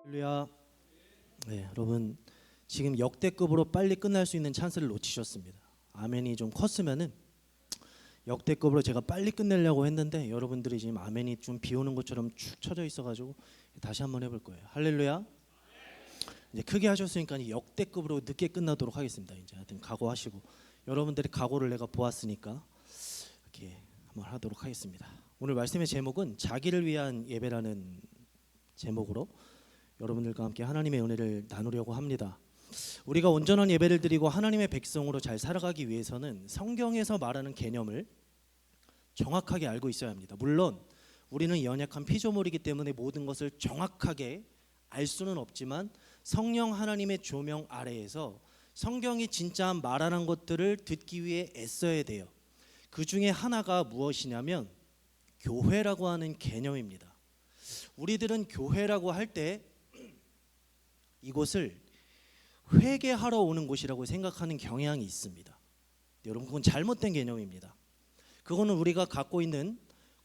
할렐루야. 네, 여러분 지금 역대급으로 빨리 끝날 수 있는 찬스를 놓치셨습니다. 아멘이 좀 컸으면은 역대급으로 제가 빨리 끝내려고 했는데 여러분들이 지금 아멘이 좀 비오는 것처럼 축 처져 있어가지고 다시 한번 해볼 거예요. 할렐루야. 이제 크게 하셨으니까 역대급으로 늦게 끝나도록 하겠습니다. 이제 하여튼 각오하시고 여러분들의 각오를 내가 보았으니까 이렇게 한번 하도록 하겠습니다. 오늘 말씀의 제목은 자기를 위한 예배라는 제목으로 여러분들과 함께 하나님의 은혜를 나누려고 합니다. 우리가 온전한 예배를 드리고 하나님의 백성으로 잘 살아가기 위해서는 성경에서 말하는 개념을 정확하게 알고 있어야 합니다. 물론 우리는 연약한 피조물이기 때문에 모든 것을 정확하게 알 수는 없지만 성령 하나님의 조명 아래에서 성경이 진짜 말하는 것들을 듣기 위해 애써야 돼요. 그 중에 하나가 무엇이냐면 교회라고 하는 개념입니다. 우리들은 교회라고 할 때 이곳을 회개하러 오는 곳이라고 생각하는 경향이 있습니다. 여러분, 그건 잘못된 개념입니다. 그거는 우리가 갖고 있는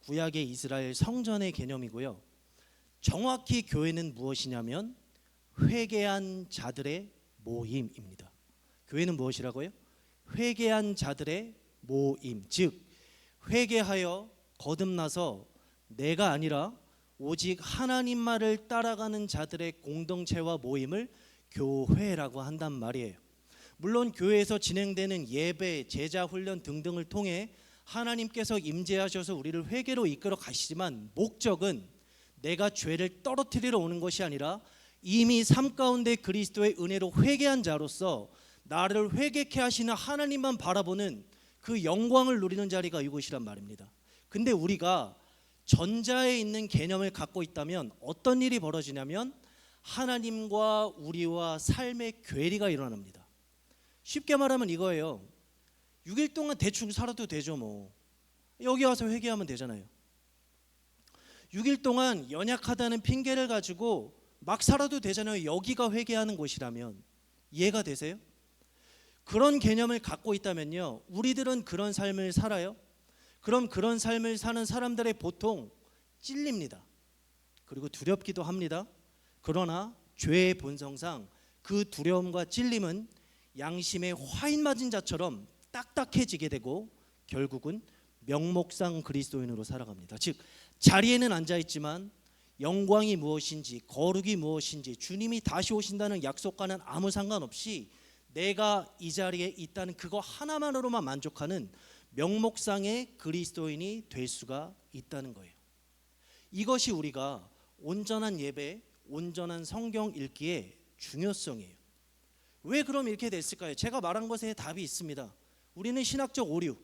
구약의 이스라엘 성전의 개념이고요. 정확히 교회는 무엇이냐면 회개한 자들의 모임입니다. 교회는 무엇이라고요? 회개한 자들의 모임, 즉 회개하여 거듭나서 내가 아니라 오직 하나님 말을 따라가는 자들의 공동체와 모임을 교회라고 한단 말이에요. 물론 교회에서 진행되는 예배, 제자 훈련 등등을 통해 하나님께서 임재하셔서 우리를 회개로 이끌어 가시지만 목적은 내가 죄를 떨어뜨리러 오는 것이 아니라 이미 삶 가운데 그리스도의 은혜로 회개한 자로서 나를 회개케 하시는 하나님만 바라보는 그 영광을 누리는 자리가 이곳이란 말입니다. 근데 우리가 전자에 있는 개념을 갖고 있다면 어떤 일이 벌어지냐면 하나님과 우리와 삶의 괴리가 일어납니다. 쉽게 말하면 이거예요. 6일 동안 대충 살아도 되죠. 뭐 여기 와서 회개하면 되잖아요. 6일 동안 연약하다는 핑계를 가지고 막 살아도 되잖아요. 여기가 회개하는 곳이라면. 이해가 되세요? 그런 개념을 갖고 있다면요, 우리들은 그런 삶을 살아요? 그럼 그런 삶을 사는 사람들의 보통 찔립니다. 그리고 두렵기도 합니다. 그러나 죄의 본성상 그 두려움과 찔림은 양심에 화인 맞은 자처럼 딱딱해지게 되고 결국은 명목상 그리스도인으로 살아갑니다. 즉 자리에는 앉아있지만 영광이 무엇인지, 거룩이 무엇인지, 주님이 다시 오신다는 약속과는 아무 상관없이 내가 이 자리에 있다는 그거 하나만으로만 만족하는 명목상의 그리스도인이 될 수가 있다는 거예요. 이것이 우리가 온전한 예배, 온전한 성경 읽기의 중요성이에요. 왜 그럼 이렇게 됐을까요? 제가 말한 것에 답이 있습니다. 우리는 신학적 오류,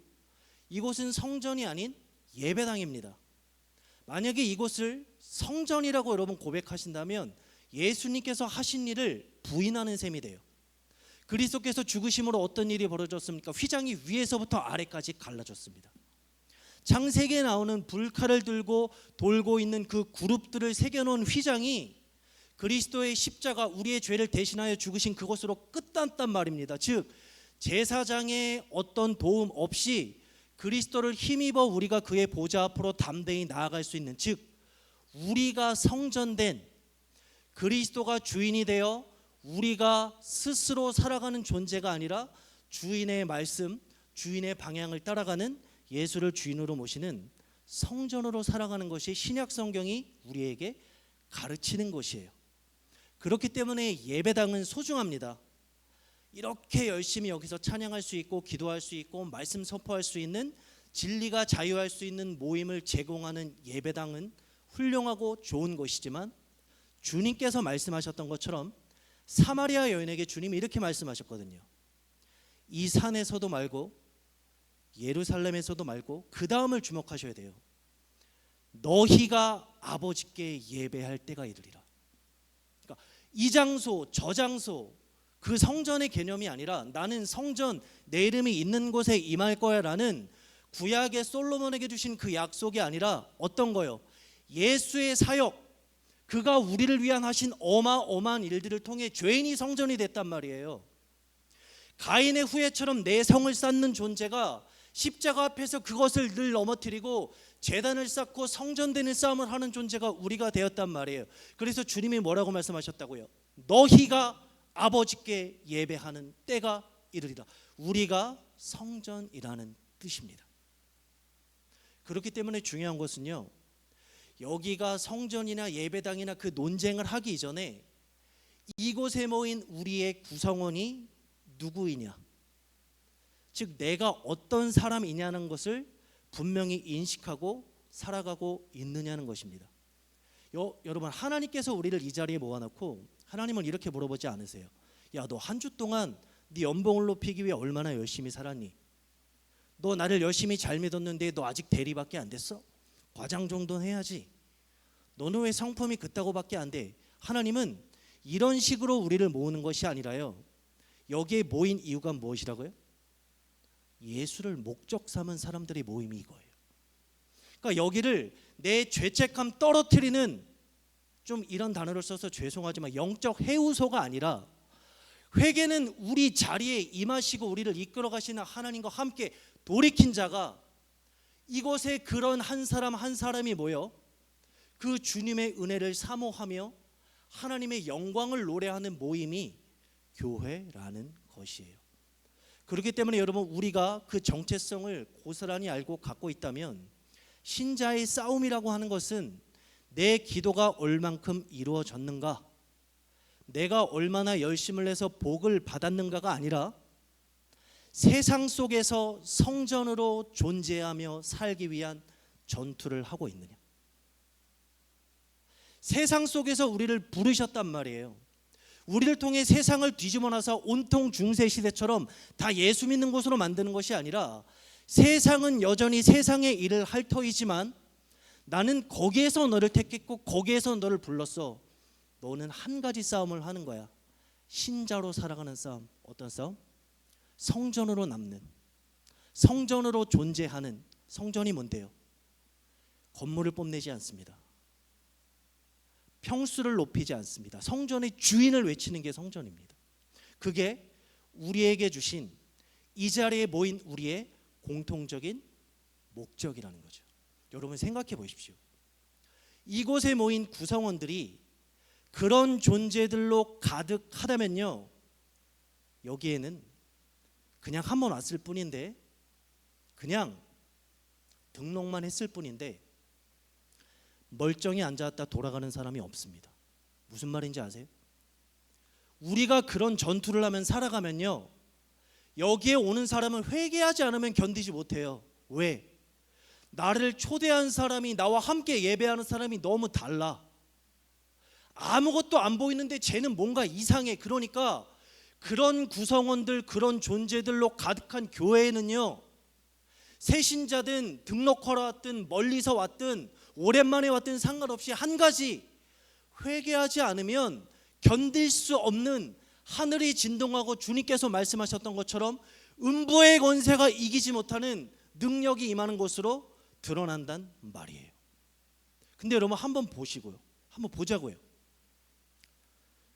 이곳은 성전이 아닌 예배당입니다. 만약에 이곳을 성전이라고 여러분 고백하신다면 예수님께서 하신 일을 부인하는 셈이 돼요. 그리스도께서 죽으심으로 어떤 일이 벌어졌습니까? 휘장이 위에서부터 아래까지 갈라졌습니다. 창세기에 나오는 불칼을 들고 돌고 있는 그 그룹들을 새겨놓은 휘장이 그리스도의 십자가, 우리의 죄를 대신하여 죽으신 그것으로 끝났단 말입니다. 즉 제사장의 어떤 도움 없이 그리스도를 힘입어 우리가 그의 보좌 앞으로 담대히 나아갈 수 있는, 즉 우리가 성전된, 그리스도가 주인이 되어 우리가 스스로 살아가는 존재가 아니라 주인의 말씀, 주인의 방향을 따라가는 예수를 주인으로 모시는 성전으로 살아가는 것이 신약 성경이 우리에게 가르치는 것이에요. 그렇기 때문에 예배당은 소중합니다. 이렇게 열심히 여기서 찬양할 수 있고 기도할 수 있고 말씀 선포할 수 있는, 진리가 자유할 수 있는 모임을 제공하는 예배당은 훌륭하고 좋은 것이지만 주님께서 말씀하셨던 것처럼 사마리아 여인에게 주님이 이렇게 말씀하셨거든요. 이 산에서도 말고 예루살렘에서도 말고 그 다음을 주목하셔야 돼요. 너희가 아버지께 예배할 때가 이르리라. 그러니까 이 장소 저 장소 그 성전의 개념이 아니라 나는 성전, 내 이름이 있는 곳에 임할 거야 라는 구약의 솔로몬에게 주신 그 약속이 아니라 어떤 거요? 예수의 사역, 그가 우리를 위한 하신 어마어마한 일들을 통해 죄인이 성전이 됐단 말이에요. 가인의 후예처럼 내 성을 쌓는 존재가 십자가 앞에서 그것을 늘 넘어뜨리고 제단을 쌓고 성전되는 싸움을 하는 존재가 우리가 되었단 말이에요. 그래서 주님이 뭐라고 말씀하셨다고요? 너희가 아버지께 예배하는 때가 이르리라. 우리가 성전이라는 뜻입니다. 그렇기 때문에 중요한 것은요, 여기가 성전이나 예배당이나 그 논쟁을 하기 이전에 이곳에 모인 우리의 구성원이 누구이냐, 즉 내가 어떤 사람이냐는 것을 분명히 인식하고 살아가고 있느냐는 것입니다. 여러분, 하나님께서 우리를 이 자리에 모아놓고 하나님은 이렇게 물어보지 않으세요. 야, 너 한 주 동안 네 연봉을 높이기 위해 얼마나 열심히 살았니? 너 나를 열심히 잘 믿었는데 너 아직 대리밖에 안 됐어? 과장 정도는 해야지. 너는 왜 성품이 그따고밖에 안 돼? 하나님은 이런 식으로 우리를 모으는 것이 아니라요, 여기에 모인 이유가 무엇이라고요? 예수를 목적 삼은 사람들의 모임이 이거예요. 그러니까 여기를 내 죄책감 떨어뜨리는, 좀 이런 단어를 써서 죄송하지만 영적 해우소가 아니라, 회개는 우리 자리에 임하시고 우리를 이끌어 가시는 하나님과 함께 돌이킨 자가 이곳에 그런 한 사람 한 사람이 모여 그 주님의 은혜를 사모하며 하나님의 영광을 노래하는 모임이 교회라는 것이에요. 그렇기 때문에 여러분, 우리가 그 정체성을 고스란히 알고 갖고 있다면 신자의 싸움이라고 하는 것은 내 기도가 얼만큼 이루어졌는가, 내가 얼마나 열심을 해서 복을 받았는가가 아니라 세상 속에서 성전으로 존재하며 살기 위한 전투를 하고 있느냐. 세상 속에서 우리를 부르셨단 말이에요. 우리를 통해 세상을 뒤집어 놔서 온통 중세시대처럼 다 예수 믿는 곳으로 만드는 것이 아니라, 세상은 여전히 세상의 일을 할 터이지만 나는 거기에서 너를 택했고 거기에서 너를 불렀어. 너는 한 가지 싸움을 하는 거야. 신자로 살아가는 싸움. 어떤 싸움? 성전으로 남는, 성전으로 존재하는. 성전이 뭔데요? 건물을 뽐내지 않습니다. 평수를 높이지 않습니다. 성전의 주인을 외치는 게 성전입니다. 그게 우리에게 주신, 이 자리에 모인 우리의 공통적인 목적이라는 거죠. 여러분 생각해 보십시오. 이곳에 모인 구성원들이 그런 존재들로 가득하다면요, 여기에는 그냥 한번 왔을 뿐인데, 그냥 등록만 했을 뿐인데 멀쩡히 앉아있다 돌아가는 사람이 없습니다. 무슨 말인지 아세요? 우리가 그런 전투를 하면 살아가면요, 여기에 오는 사람은 회개하지 않으면 견디지 못해요. 왜? 나를 초대한 사람이, 나와 함께 예배하는 사람이 너무 달라. 아무것도 안 보이는데 쟤는 뭔가 이상해. 그러니까 그런 구성원들, 그런 존재들로 가득한 교회에는요, 새신자든 등록하러 왔든 멀리서 왔든 오랜만에 왔든 상관없이 한 가지, 회개하지 않으면 견딜 수 없는, 하늘이 진동하고 주님께서 말씀하셨던 것처럼 음부의 권세가 이기지 못하는 능력이 임하는 곳으로 드러난단 말이에요. 근데 여러분 한번 보시고요, 한번 보자고요.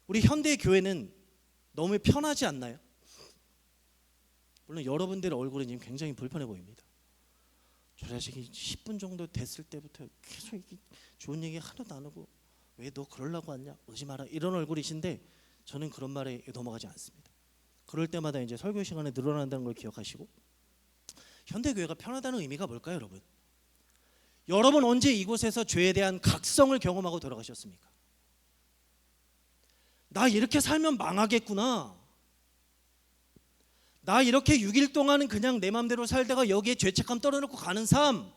우리 현대 교회는 너무 편하지 않나요? 물론 여러분들의 얼굴은 지금 굉장히 불편해 보입니다. 저 자식이 10분 정도 됐을 때부터 계속 좋은 얘기 하나도 안 하고 왜 너 그러려고 왔냐, 오지 마라, 이런 얼굴이신데 저는 그런 말에 넘어가지 않습니다. 그럴 때마다 이제 설교 시간에 늘어난다는 걸 기억하시고, 현대 교회가 편하다는 의미가 뭘까요, 여러분? 여러분 언제 이곳에서 죄에 대한 각성을 경험하고 돌아가셨습니까? 나 이렇게 살면 망하겠구나, 나 이렇게 6일 동안은 그냥 내 맘대로 살다가 여기에 죄책감 떨어놓고 가는 삶,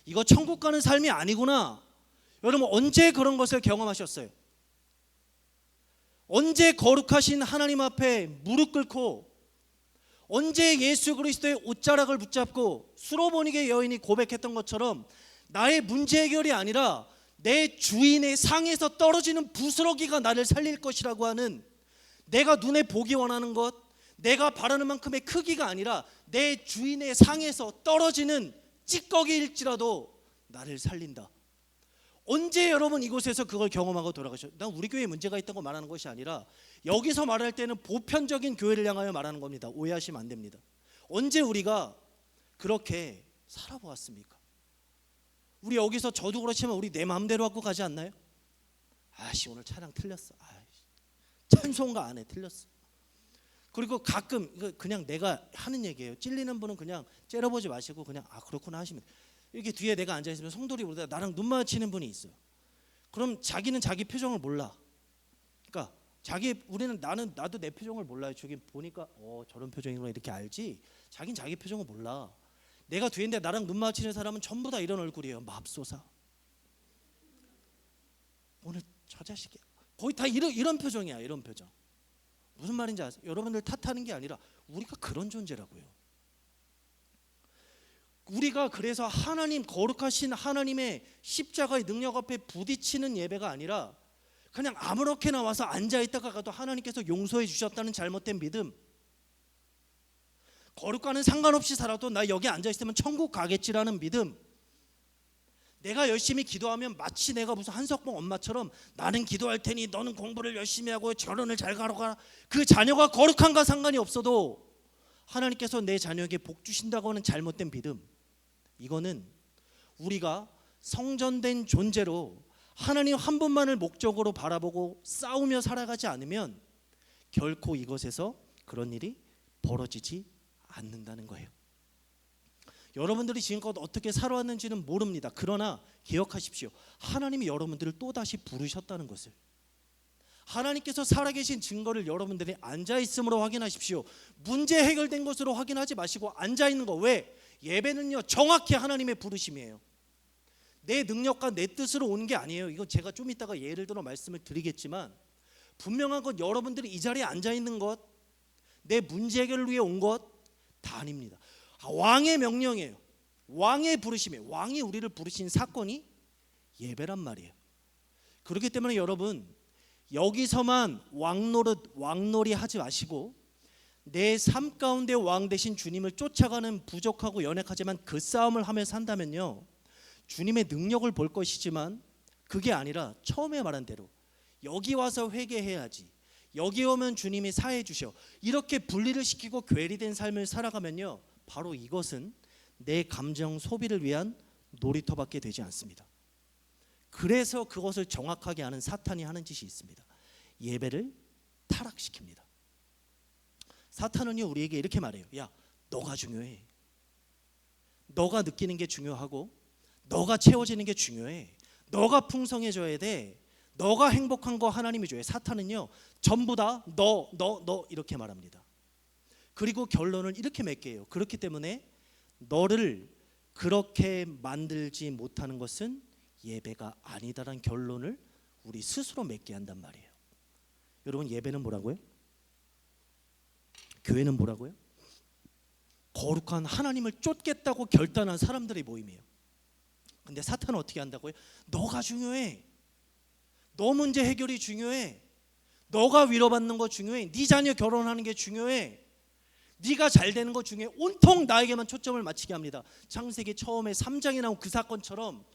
이거 천국 가는 삶이 아니구나. 여러분 언제 그런 것을 경험하셨어요? 언제 거룩하신 하나님 앞에 무릎 꿇고, 언제 예수 그리스도의 옷자락을 붙잡고 수로보니게 여인이 고백했던 것처럼 나의 문제 해결이 아니라 내 주인의 상에서 떨어지는 부스러기가 나를 살릴 것이라고 하는, 내가 눈에 보기 원하는 것, 내가 바라는 만큼의 크기가 아니라 내 주인의 상에서 떨어지는 찌꺼기일지라도 나를 살린다. 언제 여러분 이곳에서 그걸 경험하고 돌아가셨어요? 난 우리 교회에 문제가 있다고 말하는 것이 아니라 여기서 말할 때는 보편적인 교회를 향하여 말하는 겁니다. 오해하시면 안 됩니다. 언제 우리가 그렇게 살아보았습니까? 우리 여기서 저도 그렇지만 우리 내 마음대로 갖고 가지 않나요? 아씨 오늘 차량 틀렸어. 아이씨, 찬송가 안에 틀렸어. 그리고 가끔 그냥 내가 하는 얘기예요. 찔리는 분은 그냥 째려보지 마시고 그냥 그렇구나 하시면 돼요. 이렇게 뒤에 내가 앉아있으면 성도리 보다 나랑 눈 마주치는 분이 있어요. 그럼 자기는 자기 표정을 몰라. 그러니까 우리는 나도 내 표정을 몰라요. 저기 보니까 저런 표정이구나 이렇게 알지. 자기는 자기 표정을 몰라. 내가 뒤인데 나랑 눈 마주치는 사람은 전부 다 이런 얼굴이에요. 맙소사. 오늘 저 자식이 거의 다 이런 표정이야. 이런 표정. 무슨 말인지 아세요? 여러분들 탓하는 게 아니라 우리가 그런 존재라고요. 우리가 그래서 하나님 거룩하신 하나님의 십자가의 능력 앞에 부딪히는 예배가 아니라 그냥 아무렇게나 와서 앉아있다가 가도 하나님께서 용서해 주셨다는 잘못된 믿음, 거룩과는 상관없이 살아도 나 여기 앉아있으면 천국 가겠지라는 믿음, 내가 열심히 기도하면 마치 내가 무슨 한석봉 엄마처럼 나는 기도할 테니 너는 공부를 열심히 하고 결혼을 잘 가라. 그 자녀가 거룩한가 상관이 없어도 하나님께서 내 자녀에게 복 주신다고 하는 잘못된 믿음, 이거는 우리가 성전된 존재로 하나님 한 분만을 목적으로 바라보고 싸우며 살아가지 않으면 결코 이것에서 그런 일이 벌어지지 않는다는 거예요. 여러분들이 지금껏 어떻게 살아왔는지는 모릅니다. 그러나 기억하십시오. 하나님이 여러분들을 또다시 부르셨다는 것을, 하나님께서 살아계신 증거를 여러분들이 앉아있음으로 확인하십시오. 문제 해결된 것으로 확인하지 마시고 앉아있는 거. 왜? 예배는요 정확히 하나님의 부르심이에요. 내 능력과 내 뜻으로 오는 게 아니에요. 이거 제가 좀 이따가 예를 들어 말씀을 드리겠지만 분명한 건 여러분들이 이 자리에 앉아있는 것, 내 문제 해결을 위해 온 것 다 아닙니다. 왕의 명령이에요. 왕의 부르심이에요. 왕이 우리를 부르신 사건이 예배란 말이에요. 그렇기 때문에 여러분 여기서만 왕놀이 하지 마시고 내 삶 가운데 왕 되신 주님을 쫓아가는 부족하고 연약하지만 그 싸움을 하며 산다면요 주님의 능력을 볼 것이지만 그게 아니라 처음에 말한 대로 여기 와서 회개해야지, 여기 오면 주님이 사해 주셔, 이렇게 분리를 시키고 괴리된 삶을 살아가면요 바로 이것은 내 감정 소비를 위한 놀이터밖에 되지 않습니다. 그래서 그것을 정확하게 아는 사탄이 하는 짓이 있습니다. 예배를 타락시킵니다. 사탄은요 우리에게 이렇게 말해요. 야, 너가 중요해. 너가 느끼는 게 중요하고 너가 채워지는 게 중요해. 너가 풍성해져야 돼. 너가 행복한 거 하나님이 줘요. 사탄은요 전부 다 너 이렇게 말합니다. 그리고 결론을 이렇게 맺게 해요. 그렇기 때문에 너를 그렇게 만들지 못하는 것은 예배가 아니다라는 결론을 우리 스스로 맺게 한단 말이에요. 여러분 예배는 뭐라고요? 교회는 뭐라고요? 거룩한 하나님을 쫓겠다고 결단한 사람들의 모임이에요. 근데 사탄은 어떻게 한다고요? 너가 중요해. 너 문제 해결이 중요해. 너가 위로받는 거 중요해. 네 자녀 결혼하는 게 중요해. 네가 잘 되는 거 중요해. 온통 나에게만 초점을 맞추게 합니다. 창세기 처음에 3장에 나온 그 사건처럼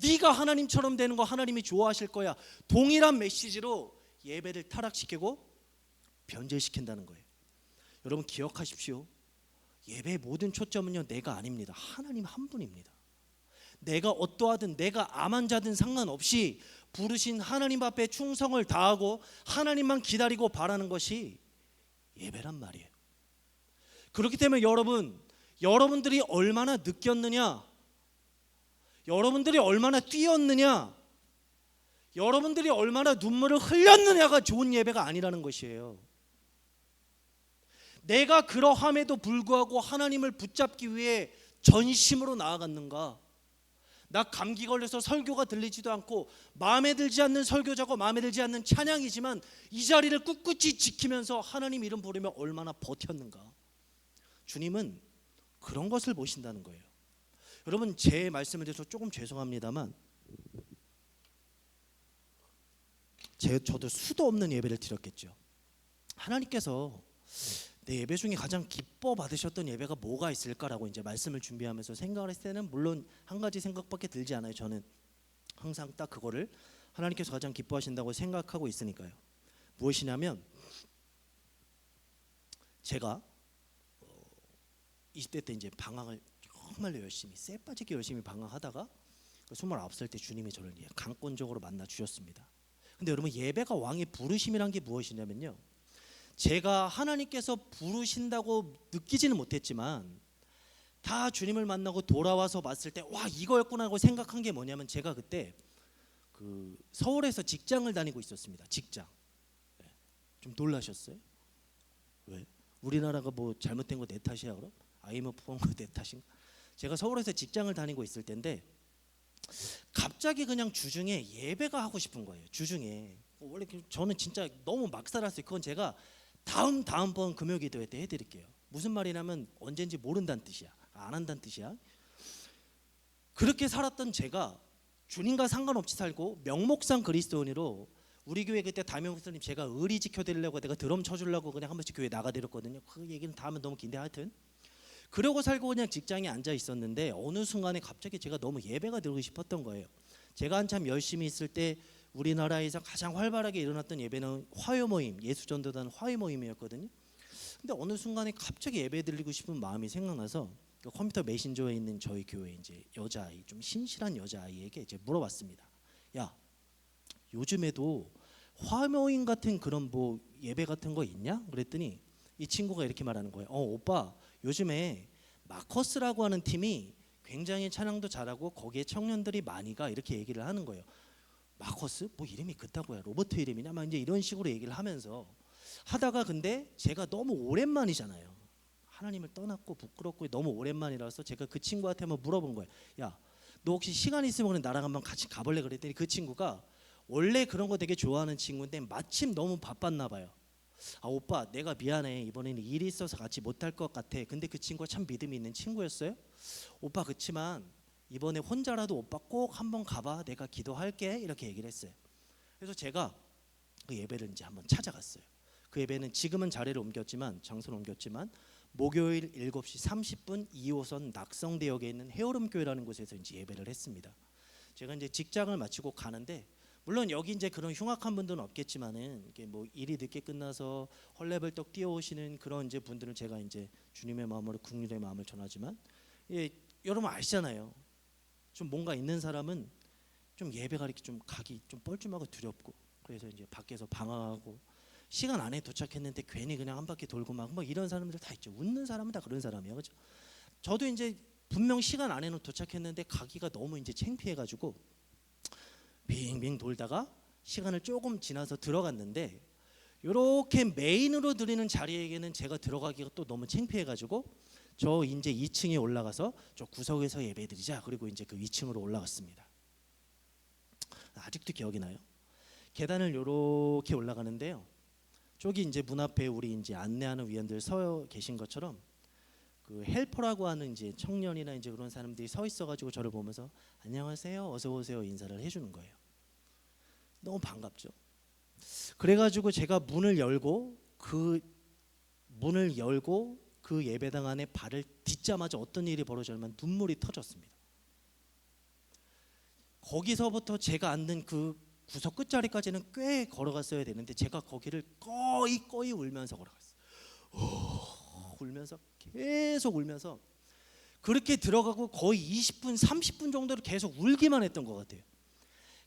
네가 하나님처럼 되는 거 하나님이 좋아하실 거야. 동일한 메시지로 예배를 타락시키고 변절시킨다는 거예요. 여러분 기억하십시오. 예배의 모든 초점은요 내가 아닙니다. 하나님 한 분입니다. 내가 어떠하든 내가 암한 자든 상관없이 부르신 하나님 앞에 충성을 다하고 하나님만 기다리고 바라는 것이 예배란 말이에요. 그렇기 때문에 여러분들이 얼마나 느꼈느냐, 여러분들이 얼마나 뛰었느냐, 여러분들이 얼마나 눈물을 흘렸느냐가 좋은 예배가 아니라는 것이에요. 내가 그러함에도 불구하고 하나님을 붙잡기 위해 전심으로 나아갔는가? 나 감기 걸려서 설교가 들리지도 않고 마음에 들지 않는 설교자고 마음에 들지 않는 찬양이지만 이 자리를 꿋꿋이 지키면서 하나님 이름 부르며 얼마나 버텼는가? 주님은 그런 것을 보신다는 거예요. 여러분 제 말씀을 드려서 조금 죄송합니다만 저도 수도 없는 예배를 드렸겠죠. 하나님께서 내 예배 중에 가장 기뻐 받으셨던 예배가 뭐가 있을까라고 이제 말씀을 준비하면서 생각을 했을 때는 물론 한 가지 생각밖에 들지 않아요. 저는 항상 딱 그거를 하나님께서 가장 기뻐하신다고 생각하고 있으니까요. 무엇이냐면 제가 20대 때 이제 방황을 정말로 열심히 쎄 빠지게 열심히 방황하다가 29살 때 주님이 저를 강권적으로 만나 주셨습니다. 근데 여러분, 예배가 왕의 부르심이란 게 무엇이냐면요, 제가 하나님께서 부르신다고 느끼지는 못했지만 다 주님을 만나고 돌아와서 봤을 때 와, 이거였구나 하고 생각한 게 뭐냐면, 제가 그때 그 서울에서 직장을 다니고 있었습니다. 직장. 좀 놀라셨어요? 왜? 우리나라가 뭐 잘못된 거 내 탓이야 그럼? IMF 온 거 내 탓인가? 제가 서울에서 직장을 다니고 있을 때인데 갑자기 그냥 주중에 예배가 하고 싶은 거예요. 주중에. 원래 저는 진짜 너무 막 살았어요. 그건 제가 다음번 금요기도회 때 해드릴게요. 무슨 말이냐면 언젠지 모른다는 뜻이야. 안 한다는 뜻이야. 그렇게 살았던 제가 주님과 상관없이 살고 명목상 그리스도인으로, 우리 교회 그때 담임 목사님 제가 의리 지켜드리려고 내가 드럼 쳐주려고 그냥 한 번씩 교회 나가드렸거든요. 그 얘기는 다 하면 너무 긴데, 하여튼 그러고 살고 그냥 직장에 앉아 있었는데 어느 순간에 갑자기 제가 너무 예배가 드리고 싶었던 거예요. 제가 한참 열심히 있을 때 우리나라에서 가장 활발하게 일어났던 예배는 화요 모임, 예수전도단 화요 모임이었거든요. 근데 어느 순간에 갑자기 예배 드리고 싶은 마음이 생각나서 그 컴퓨터 메신저에 있는 저희 교회 이제 여자아이, 좀 신실한 여자아이에게 이제 물어봤습니다. 야, 요즘에도 화모임 같은 그런 뭐 예배 같은 거 있냐? 그랬더니 이 친구가 이렇게 말하는 거예요. 오빠, 요즘에 마커스라고 하는 팀이 굉장히 찬양도 잘하고 거기에 청년들이 많이 가, 이렇게 얘기를 하는 거예요. 마커스? 뭐 이름이 그따구야, 로버트 이름이냐? 막 이제 이런 식으로 얘기를 하면서 하다가, 근데 제가 너무 오랜만이잖아요. 하나님을 떠났고 부끄럽고 너무 오랜만이라서 제가 그 친구한테 한번 물어본 거예요. 야, 너 혹시 시간 있으면 나랑 한번 같이 가볼래? 그랬더니 그 친구가 원래 그런 거 되게 좋아하는 친구인데 마침 너무 바빴나 봐요. 오빠, 내가 미안해, 이번에는 일이 있어서 같이 못할 것 같아. 근데 그 친구가 참 믿음이 있는 친구였어요. 오빠, 그치만 이번에 혼자라도 오빠 꼭 한번 가봐, 내가 기도할게, 이렇게 얘기를 했어요. 그래서 제가 그 예배를 이제 한번 찾아갔어요. 그 예배는 지금은 자리를 옮겼지만, 장소를 옮겼지만, 목요일 7시 30분 2호선 낙성대역에 있는 해오름교회라는 곳에서 이제 예배를 했습니다. 제가 이제 직장을 마치고 가는데, 물론 여기 이제 그런 흉악한 분들은 없겠지만은, 이게 뭐 일이 늦게 끝나서 헐레벌떡 뛰어오시는 그런 이제 분들은 제가 이제 주님의 마음으로 긍휼의 마음을 전하지만, 여러분 아시잖아요. 좀 뭔가 있는 사람은 좀 예배가 이렇게 좀 가기 좀 뻘쭘하고 두렵고, 그래서 이제 밖에서 방황하고 시간 안에 도착했는데 괜히 그냥 한 바퀴 돌고 막 뭐 이런 사람들 다 있죠. 웃는 사람은 다 그런 사람이에요, 그렇죠? 저도 이제 분명 시간 안에는 도착했는데 가기가 너무 이제 창피해가지고 빙빙 돌다가 시간을 조금 지나서 들어갔는데, 이렇게 메인으로 드리는 자리에게는 제가 들어가기가 또 너무 창피해가지고 저 이제 2층에 올라가서 저 구석에서 예배드리자. 그리고 이제 그 2층으로 올라갔습니다. 아직도 기억이 나요. 계단을 이렇게 올라가는데요. 저기 이제 문 앞에 우리 이제 안내하는 위원들 서 계신 것처럼 그 헬퍼라고 하는 이제 청년이나 이제 그런 사람들이 서 있어가지고 저를 보면서 안녕하세요, 어서 오세요 인사를 해주는 거예요. 너무 반갑죠. 그래가지고 제가 문을 열고 그 예배당 안에 발을 딛자마자 어떤 일이 벌어졌냐면 눈물이 터졌습니다. 거기서부터 제가 앉는 그 구석 끝자리까지는 꽤 걸어갔어야 되는데 제가 거기를 거의 울면서 걸어갔어요. 울면서 계속 울면서 그렇게 들어가고 거의 20분 30분 정도를 계속 울기만 했던 것 같아요.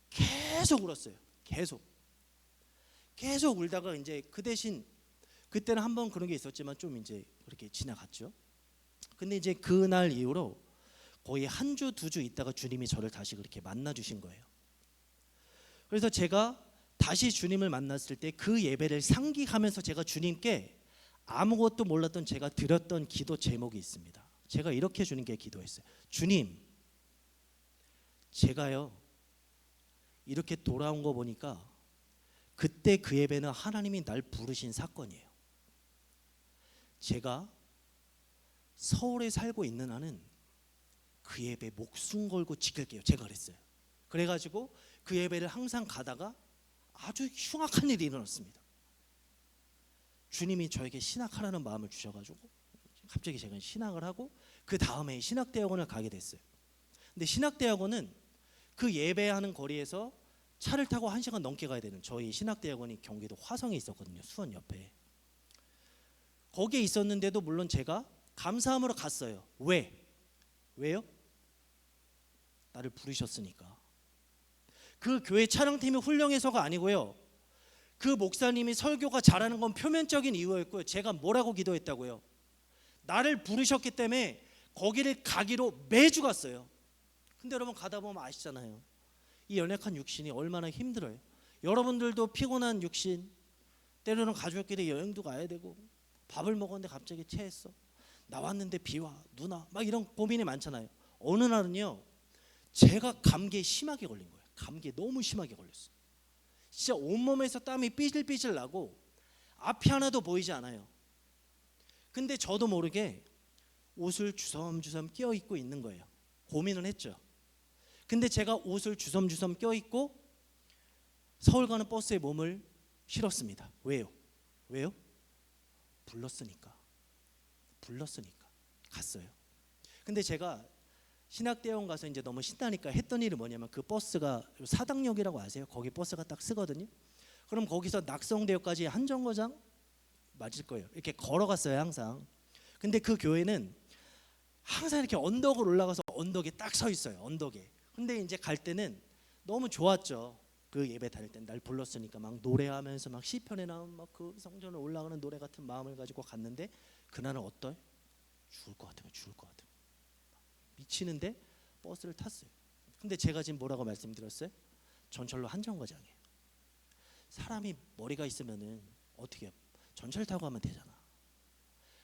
계속 울었어요. 계속 울다가 이제 그 대신 그때는 한번 그런 게 있었지만 좀 이제 그렇게 지나갔죠. 근데 이제 그날 이후로 거의 한 주, 2주 있다가 주님이 저를 다시 그렇게 만나 주신 거예요. 그래서 제가 다시 주님을 만났을 때 그 예배를 상기하면서 제가 주님께 아무것도 몰랐던 제가 드렸던 기도 제목이 있습니다. 제가 이렇게 주님께 기도했어요. 주님, 제가요 이렇게 돌아온 거 보니까 그때 그 예배는 하나님이 날 부르신 사건이에요. 제가 서울에 살고 있는 한은 그 예배 목숨 걸고 지킬게요. 제가 그랬어요. 그래가지고 그 예배를 항상 가다가 아주 흉악한 일이 일어났습니다. 주님이 저에게 신학하라는 마음을 주셔가지고 갑자기 제가 신학을 하고 그 다음에 신학대학원을 가게 됐어요. 근데 신학대학원은 그 예배하는 거리에서 차를 타고 1시간 넘게 가야 되는, 저희 신학대학원이 경기도 화성에 있었거든요. 수원 옆에. 거기에 있었는데도 물론 제가 감사함으로 갔어요. 왜? 왜요? 나를 부르셨으니까. 그 교회 찬양팀이 훌륭해서가 아니고요. 그 목사님이 설교가 잘하는 건 표면적인 이유였고요. 제가 뭐라고 기도했다고요? 나를 부르셨기 때문에 거기를 가기로 매주 갔어요. 근데 여러분 가다 보면 아시잖아요. 이 연약한 육신이 얼마나 힘들어요. 여러분들도 피곤한 육신, 때로는 가족끼리 여행도 가야 되고 밥을 먹었는데 갑자기 체했어. 나왔는데 비와 누나 막 이런 고민이 많잖아요. 어느 날은요 제가 감기에 심하게 걸린 거예요. 감기에 너무 심하게 걸렸어요. 진짜 온몸에서 땀이 삐질삐질 나고 앞이 하나도 보이지 않아요. 근데 저도 모르게 옷을 주섬주섬 껴입고 있는 거예요. 고민을 했죠. 근데 제가 옷을 주섬주섬 껴입고 서울 가는 버스에 몸을 실었습니다. 왜요? 불렀으니까 갔어요. 근데 제가 신학대원 가서 이제 너무 신나니까 했던 일이 뭐냐면 그 버스가 사당역이라고 아세요? 거기 버스가 딱 쓰거든요. 그럼 거기서 낙성대역까지 한 정거장 맞을 거예요. 이렇게 걸어갔어요 항상. 근데 그 교회는 항상 이렇게 언덕을 올라가서 언덕에 딱 서 있어요. 언덕에. 근데 이제 갈 때는 너무 좋았죠. 그 예배 다닐 때 날 불렀으니까 막 노래하면서 막 시편에 나온 막 그 성전을 올라가는 노래 같은 마음을 가지고 갔는데 그날은 어떨? 죽을 것 같아요. 미치는데 버스를 탔어요. 근데 제가 지금 뭐라고 말씀드렸어요? 전철로 한 정거장이에요. 사람이 머리가 있으면은 어떻게 해요? 전철 타고 가면 되잖아.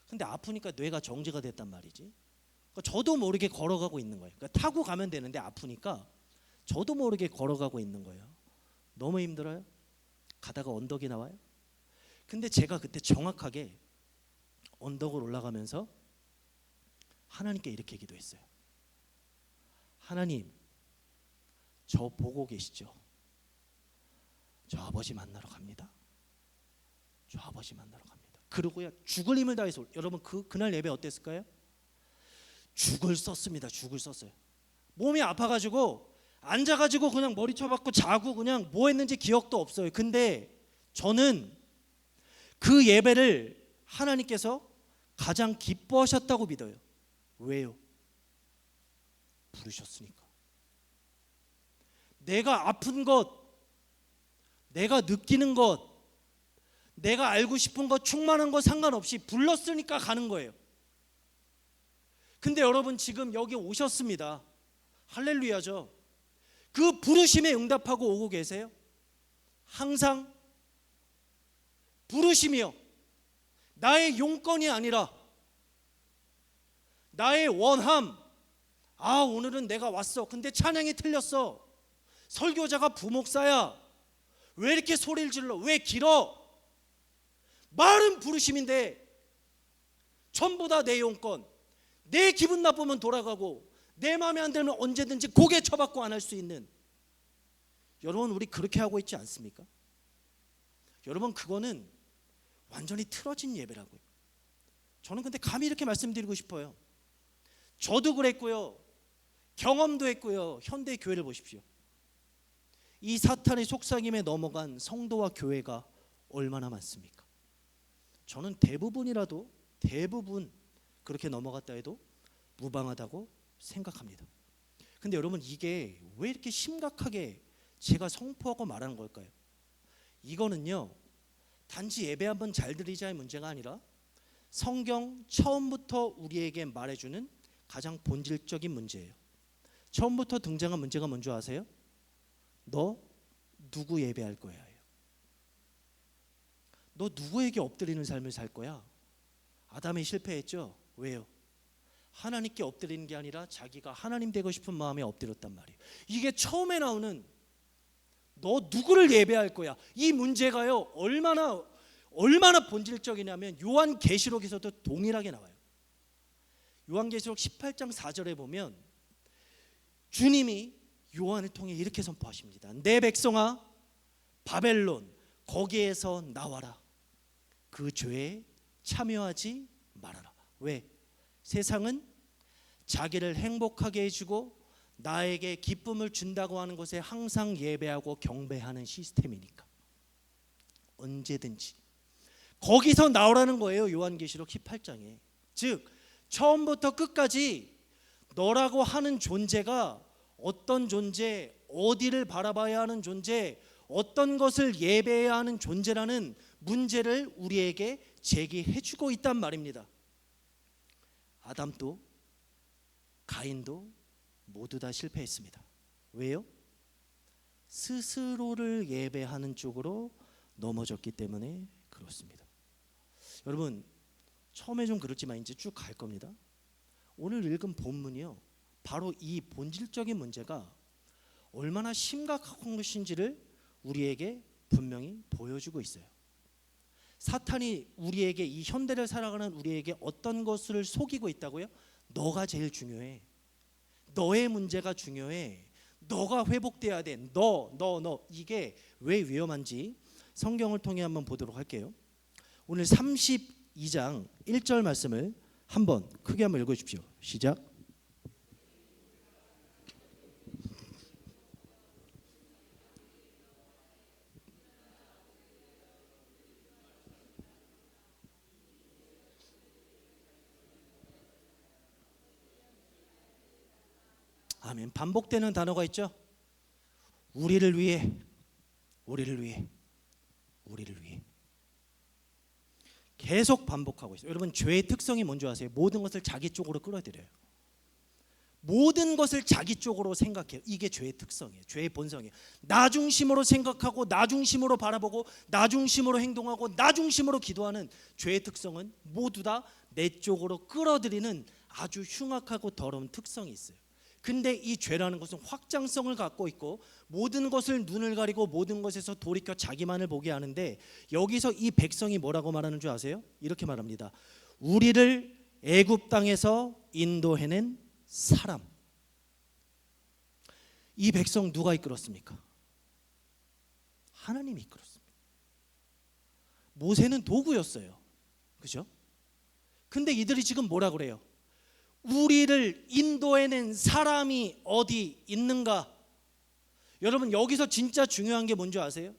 근데 아프니까 뇌가 정지가 됐단 말이지. 그러니까 저도 모르게 걸어가고 있는 거예요. 그러니까 타고 가면 되는데 아프니까 저도 모르게 걸어가고 있는 거예요. 너무 힘들어요. 가다가 언덕이 나와요. 근데 제가 그때 정확하게 언덕을 올라가면서 하나님께 이렇게 기도했어요. 하나님, 저 보고 계시죠? 저 아버지 만나러 갑니다. 그러고요 죽을 힘을 다해서 여러분 그날 예배 어땠을까요? 죽을 썼어요. 몸이 아파가지고 앉아가지고 그냥 머리 쳐박고 자고 그냥 뭐 했는지 기억도 없어요. 근데 저는 그 예배를 하나님께서 가장 기뻐하셨다고 믿어요. 왜요? 부르셨으니까. 내가 아픈 것, 내가 느끼는 것, 내가 알고 싶은 것, 충만한 것 상관없이 불렀으니까 가는 거예요. 근데 여러분 지금 여기 오셨습니다. 할렐루야죠. 그 부르심에 응답하고 오고 계세요? 항상 부르심이요, 나의 용건이 아니라 나의 원함. 아, 오늘은 내가 왔어. 근데 찬양이 틀렸어. 설교자가 부목사야. 왜 이렇게 소리를 질러? 왜 길어? 말은 부르심인데 전부 다 내 용건. 내 기분 나쁘면 돌아가고 내 마음에 안 들면 언제든지 고개 쳐박고 안 할 수 있는. 여러분 우리 그렇게 하고 있지 않습니까? 여러분 그거는 완전히 틀어진 예배라고요. 저는 근데 감히 이렇게 말씀드리고 싶어요. 저도 그랬고요. 경험도 했고요. 현대 교회를 보십시오. 이 사탄의 속삭임에 넘어간 성도와 교회가 얼마나 많습니까? 저는 대부분 그렇게 넘어갔다 해도 무방하다고 생각합니다. 근데 여러분 이게 왜 이렇게 심각하게 제가 선포하고 말하는 걸까요? 이거는요 단지 예배 한번 잘 드리자의 문제가 아니라 성경 처음부터 우리에게 말해주는 가장 본질적인 문제예요. 처음부터 등장한 문제가 뭔지 아세요? 너 누구 예배할 거야? 너 누구에게 엎드리는 삶을 살 거야? 아담이 실패했죠. 왜요? 하나님께 엎드리는 게 아니라 자기가 하나님 되고 싶은 마음에 엎드렸단 말이에요. 이게 처음에 나오는 너 누구를 예배할 거야? 이 문제가요 얼마나 본질적이냐면 요한계시록에서도 동일하게 나와요. 요한계시록 18장 4절에 보면 주님이 요한을 통해 이렇게 선포하십니다. 내 백성아 바벨론 거기에서 나와라. 그 죄에 참여하지 말아라. 왜? 세상은 자기를 행복하게 해주고 나에게 기쁨을 준다고 하는 것에 항상 예배하고 경배하는 시스템이니까 언제든지 거기서 나오라는 거예요. 요한계시록 18장에. 즉 처음부터 끝까지 너라고 하는 존재가 어떤 존재, 어디를 바라봐야 하는 존재, 어떤 것을 예배해야 하는 존재라는 문제를 우리에게 제기해주고 있단 말입니다. 아담도 가인도 모두 다 실패했습니다. 왜요? 스스로를 예배하는 쪽으로 넘어졌기 때문에 그렇습니다. 여러분, 처음에 좀 그렇지만 이제 쭉 갈 겁니다. 오늘 읽은 본문이요, 바로 이 본질적인 문제가 얼마나 심각한 것인지를 우리에게 분명히 보여주고 있어요. 사탄이 우리에게, 이 현대를 살아가는 우리에게 어떤 것을 속이고 있다고요? 너가 제일 중요해. 너의 문제가 중요해. 너가 회복돼야 돼. 너. 이게 왜 위험한지 성경을 통해 한번 보도록 할게요. 오늘 32장 1절 말씀을 한번 크게 한번 읽어주십시오. 시작. 아멘. 반복되는 단어가 있죠. 우리를 위해, 우리를 위해, 우리를 위해. 계속 반복하고 있어요. 여러분, 죄의 특성이 뭔지 아세요? 모든 것을 자기 쪽으로 끌어들여요. 모든 것을 자기 쪽으로 생각해요. 이게 죄의 특성이에요. 죄의 본성이에요. 나 중심으로 생각하고 나 중심으로 바라보고 나 중심으로 행동하고 나 중심으로 기도하는 죄의 특성은 모두 다 내 쪽으로 끌어들이는 아주 흉악하고 더러운 특성이 있어요. 근데 이 죄라는 것은 확장성을 갖고 있고 모든 것을 눈을 가리고 모든 것에서 돌이켜 자기만을 보게 하는데, 여기서 이 백성이 뭐라고 말하는 줄 아세요? 이렇게 말합니다. 우리를 애굽 땅에서 인도해낸 사람. 이 백성 누가 이끌었습니까? 하나님이 이끌었습니다. 모세는 도구였어요. 그죠? 근데 이들이 지금 뭐라 그래요? 우리를 인도해낸 사람이 어디 있는가? 여러분, 여기서 진짜 중요한 게 뭔지 아세요?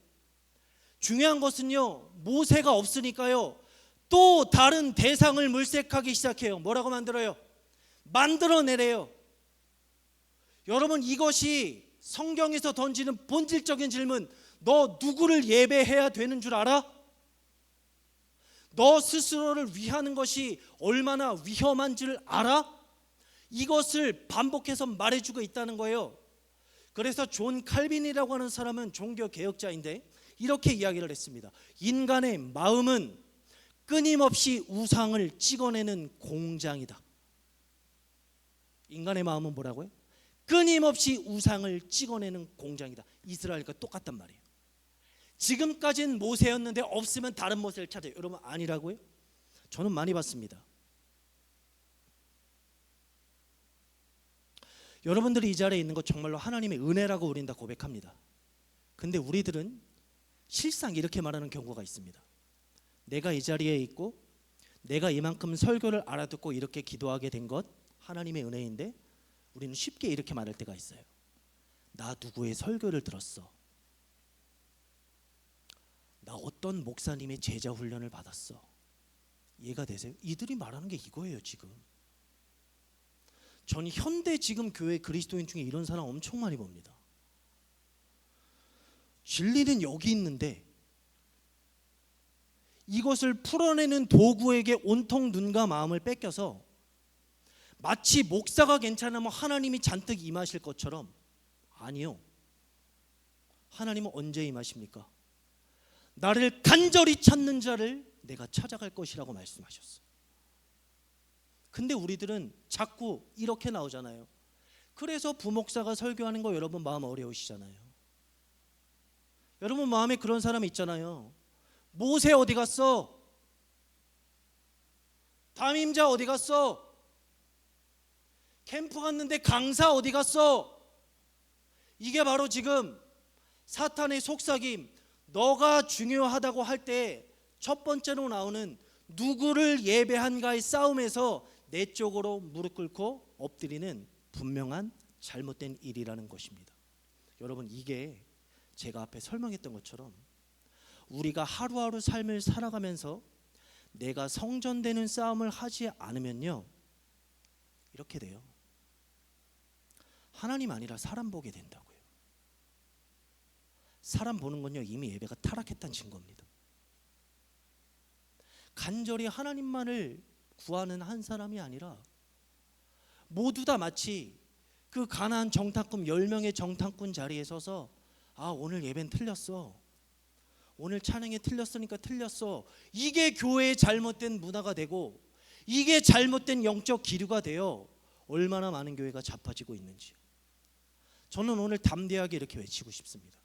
중요한 것은요, 모세가 없으니까요, 또 다른 대상을 물색하기 시작해요. 뭐라고 만들어요? 만들어내래요. 여러분, 이것이 성경에서 던지는 본질적인 질문, 너 누구를 예배해야 되는 줄 알아? 너 스스로를 위하는 것이 얼마나 위험한 줄 알아? 이것을 반복해서 말해주고 있다는 거예요. 그래서 존 칼빈이라고 하는 사람은 종교 개혁자인데 이렇게 이야기를 했습니다. 인간의 마음은 끊임없이 우상을 찍어내는 공장이다. 인간의 마음은 뭐라고요? 끊임없이 우상을 찍어내는 공장이다. 이스라엘과 똑같단 말이에요. 지금까지는 모세였는데 없으면 다른 모세를 찾아요. 여러분, 아니라고요? 저는 많이 봤습니다. 여러분들이 이 자리에 있는 것 정말로 하나님의 은혜라고 우린 다 고백합니다. 근데 우리들은 실상 이렇게 말하는 경우가 있습니다. 내가 이 자리에 있고 내가 이만큼 설교를 알아듣고 이렇게 기도하게 된 것 하나님의 은혜인데, 우리는 쉽게 이렇게 말할 때가 있어요. 나 누구의 설교를 들었어. 나 어떤 목사님의 제자 훈련을 받았어. 이해가 되세요? 이들이 말하는 게 이거예요. 지금 전 현대 지금 교회 그리스도인 중에 이런 사람 엄청 많이 봅니다. 진리는 여기 있는데 이것을 풀어내는 도구에게 온통 눈과 마음을 뺏겨서 마치 목사가 괜찮으면 하나님이 잔뜩 임하실 것처럼, 아니요. 하나님은 언제 임하십니까? 나를 간절히 찾는 자를 내가 찾아갈 것이라고 말씀하셨어요. 근데 우리들은 자꾸 이렇게 나오잖아요. 그래서 부목사가 설교하는 거 여러분 마음 어려우시잖아요. 여러분 마음에 그런 사람이 있잖아요. 모세 어디 갔어? 담임자 어디 갔어? 캠프 갔는데 강사 어디 갔어? 이게 바로 지금 사탄의 속삭임. 너가 중요하다고 할 때 첫 번째로 나오는 누구를 예배한가의 싸움에서 내 쪽으로 무릎 꿇고 엎드리는 분명한 잘못된 일이라는 것입니다. 여러분, 이게 제가 앞에 설명했던 것처럼 우리가 하루하루 삶을 살아가면서 내가 성전되는 싸움을 하지 않으면요, 이렇게 돼요. 하나님 아니라 사람 보게 된다고요. 사람 보는 건요 이미 예배가 타락했다는 증거입니다. 간절히 하나님만을 구하는 한 사람이 아니라 모두 다 마치 그 가나안 정탐꾼 10명의 정탐꾼 자리에 서서 아 오늘 예배는 틀렸어, 오늘 찬양에 틀렸으니까 틀렸어, 이게 교회의 잘못된 문화가 되고 이게 잘못된 영적 기류가 되어 얼마나 많은 교회가 자빠지고 있는지요. 저는 오늘 담대하게 이렇게 외치고 싶습니다.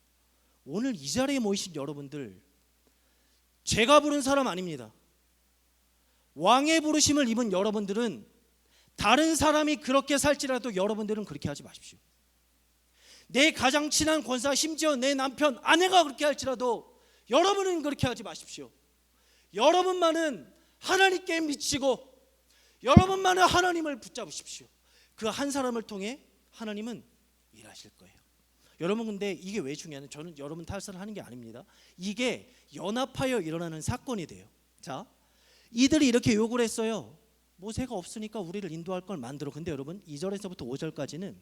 오늘 이 자리에 모이신 여러분들, 제가 부른 사람 아닙니다. 왕의 부르심을 입은 여러분들은 다른 사람이 그렇게 살지라도 여러분들은 그렇게 하지 마십시오. 내 가장 친한 권사, 심지어 내 남편, 아내가 그렇게 할지라도 여러분은 그렇게 하지 마십시오. 여러분만은 하나님께 미치고 여러분만은 하나님을 붙잡으십시오. 그 한 사람을 통해 하나님은 일하실 거예요. 여러분, 근데 이게 왜 중요하냐? 저는 여러분 탓을 하는 게 아닙니다. 이게 연합하여 일어나는 사건이 돼요. 자, 이들이 이렇게 욕을 했어요. 모세가 없으니까 우리를 인도할 걸 만들어. 근데 여러분 2절에서부터 5절까지는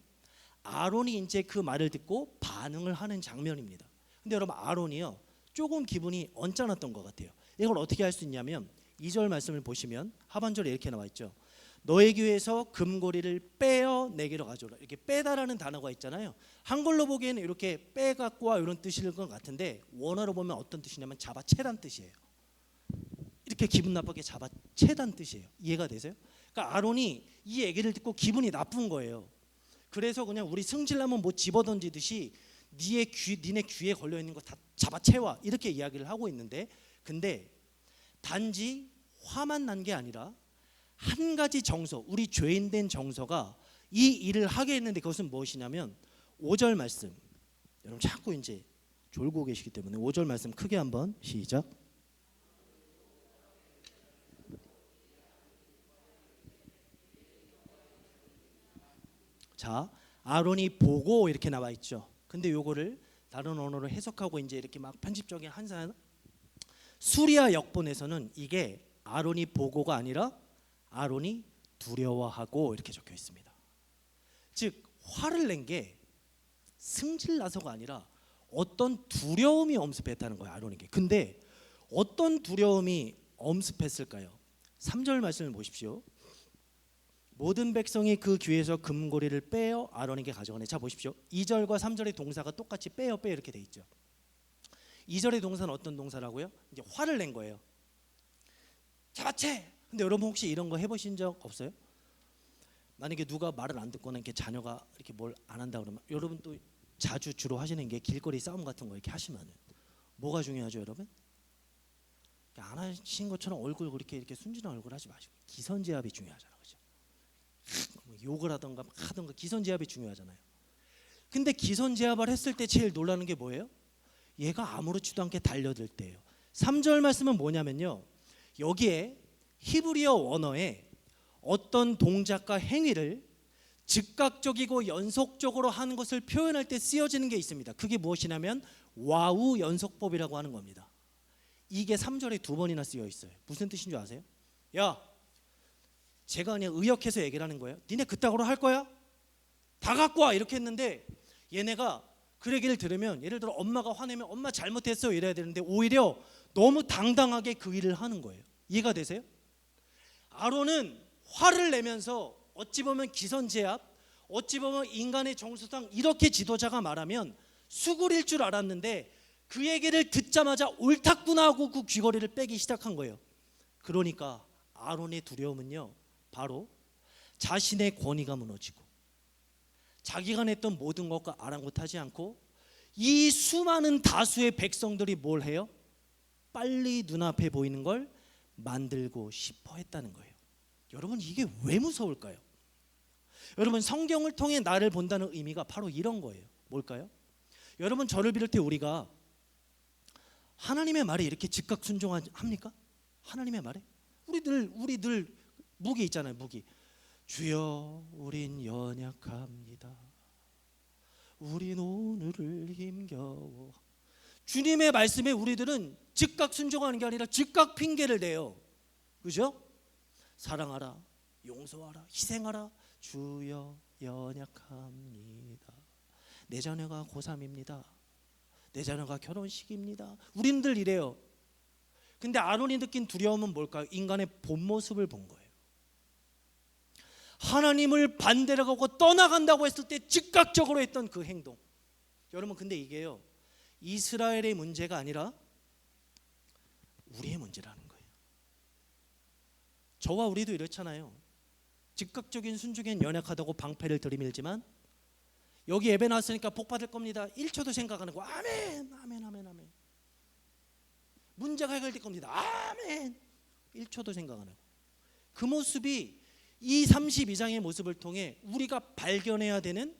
아론이 이제 그 말을 듣고 반응을 하는 장면입니다. 근데 여러분 아론이요 조금 기분이 언짢았던 것 같아요. 이걸 어떻게 할 수 있냐면 2절 말씀을 보시면 하반절에 이렇게 나와 있죠. 너의 귀에서 금고리를 빼어 내게로 가져오라. 이렇게 빼다라는 단어가 있잖아요. 한글로 보기에는 이렇게 빼갖고 이런 뜻일 것 같은데 원어로 보면 어떤 뜻이냐면 잡아채란 뜻이에요. 이렇게 기분 나쁘게 잡아채단 뜻이에요. 이해가 되세요? 그러니까 아론이 이 얘기를 듣고 기분이 나쁜 거예요. 그래서 그냥 우리 승질나면 뭐 집어던지듯이 니네 귀에 걸려있는 거 다 잡아채와 이렇게 이야기를 하고 있는데, 근데 단지 화만 난 게 아니라 한 가지 정서, 우리 죄인된 정서가 이 일을 하게 했는데 그것은 무엇이냐면 5절 말씀, 여러분 자꾸 이제 졸고 계시기 때문에 5절 말씀 크게 한번 시작. 자, 아론이 보고 이렇게 나와 있죠. 근데 요거를 다른 언어로 해석하고 이제 이렇게 막 편집적인 한산 수리아 역본에서는 이게 아론이 보고가 아니라 아론이 두려워하고 이렇게 적혀 있습니다. 즉 화를 낸 게 승질 나서가 아니라 어떤 두려움이 엄습했다는 거예요, 아론에게. 근데 어떤 두려움이 엄습했을까요? 3절 말씀을 보십시오. 모든 백성이 그 귀에서 금고리를 빼어 아론에게 가져가네. 자 보십시오. 2절과 3절의 동사가 똑같이 빼어 이렇게 돼 있죠. 2절의 동사는 어떤 동사라고요? 이제 화를 낸 거예요. 잡아채. 근데 여러분 혹시 이런 거 해보신 적 없어요? 만약에 누가 말을 안 듣거나 이렇게 자녀가 이렇게 뭘 안 한다 그러면 여러분 또 자주 주로 하시는 게 길거리 싸움 같은 거 이렇게 하시면은 뭐가 중요하죠, 여러분? 안 하신 것처럼 얼굴 그렇게 이렇게 순진한 얼굴 하지 마시고 기선제압이 중요하잖아요, 그렇죠? 욕을 하던가 하던가 기선제압이 중요하잖아요. 근데 기선제압을 했을 때 제일 놀라는 게 뭐예요? 얘가 아무렇지도 않게 달려들 때예요. 3절 말씀은 뭐냐면요, 여기에 히브리어 원어에 어떤 동작과 행위를 즉각적이고 연속적으로 하는 것을 표현할 때 쓰여지는 게 있습니다. 그게 무엇이냐면 와우 연속법이라고 하는 겁니다. 이게 3절에 2번이나 쓰여 있어요. 무슨 뜻인 줄 아세요? 야, 제가 그냥 의역해서 얘기를 하는 거예요. 니네 그따구로 할 거야? 다 갖고 와 이렇게 했는데 얘네가 그 얘기를 들으면 예를 들어 엄마가 화내면 엄마 잘못했어 이래야 되는데 오히려 너무 당당하게 그 일을 하는 거예요. 이해가 되세요? 아론은 화를 내면서 어찌 보면 기선제압, 어찌 보면 인간의 정서상 이렇게 지도자가 말하면 수구릴 줄 알았는데 그 얘기를 듣자마자 옳았구나 하고 그 귀걸이를 빼기 시작한 거예요. 그러니까 아론의 두려움은요, 바로 자신의 권위가 무너지고 자기가 냈던 모든 것과 아랑곳하지 않고 이 수많은 다수의 백성들이 뭘 해요? 빨리 눈앞에 보이는 걸 만들고 싶어 했다는 거예요. 여러분 이게 왜 무서울까요? 여러분 성경을 통해 나를 본다는 의미가 바로 이런 거예요. 뭘까요? 여러분 저를 비롯해 우리가 하나님의 말에 이렇게 즉각 순종합니까? 하나님의 말에? 우리 늘 무기 있잖아요. 무기. 주여 우린 연약합니다. 우린 오늘을 힘겨워. 주님의 말씀에 우리들은 즉각 순종하는 게 아니라 즉각 핑계를 대요. 그죠? 사랑하라, 용서하라, 희생하라. 주여 연약합니다. 내 자녀가 고3입니다. 내 자녀가 결혼식입니다. 우리는 늘 이래요. 근데 아론이 느낀 두려움은 뭘까요? 인간의 본 모습을 본 거예요. 하나님을 반대로 가고 떠나간다고 했을 때 즉각적으로 했던 그 행동. 여러분, 근데 이게요, 이스라엘의 문제가 아니라 우리의 문제라는 거예요. 저와 우리도 이렇잖아요. 즉각적인 순종엔 연약하다고 방패를 들이밀지만 여기 예배 나왔으니까 복 받을 겁니다. 1초도 생각 안 하고 아멘 아멘 아멘 아멘. 문제가 해결될 겁니다. 아멘. 1초도 생각 안 하고. 그 모습이 이 32장의 모습을 통해 우리가 발견해야 되는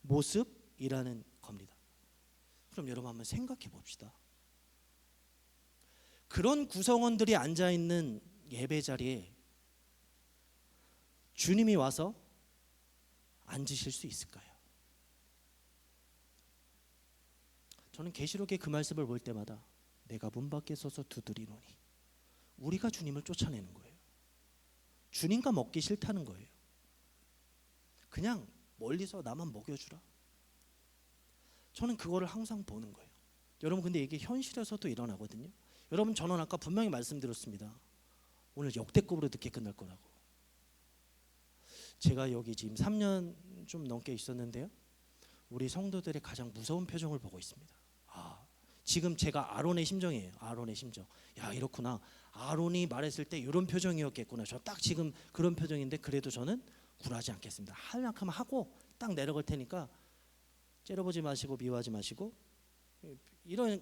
모습이라는 겁니다. 그럼 여러분 한번 생각해 봅시다. 그런 구성원들이 앉아있는 예배 자리에 주님이 와서 앉으실 수 있을까요? 저는 계시록의 그 말씀을 볼 때마다 내가 문 밖에 서서 두드리노니, 우리가 주님을 쫓아내는 거예요. 주님과 먹기 싫다는 거예요. 그냥 멀리서 나만 먹여주라. 저는 그거를 항상 보는 거예요. 여러분, 근데 이게 현실에서도 일어나거든요. 여러분, 저는 아까 분명히 말씀드렸습니다. 오늘 역대급으로 늦게 끝날 거라고. 제가 여기 지금 3년 좀 넘게 있었는데요, 우리 성도들의 가장 무서운 표정을 보고 있습니다. 지금 제가 아론의 심정이에요. 아론의 심정. 야, 이렇구나. 아론이 말했을 때 이런 표정이었겠구나. 저 딱 지금 그런 표정인데 그래도 저는 굴하지 않겠습니다. 할 만큼 하고 딱 내려갈 테니까 째려보지 마시고 미워하지 마시고, 이런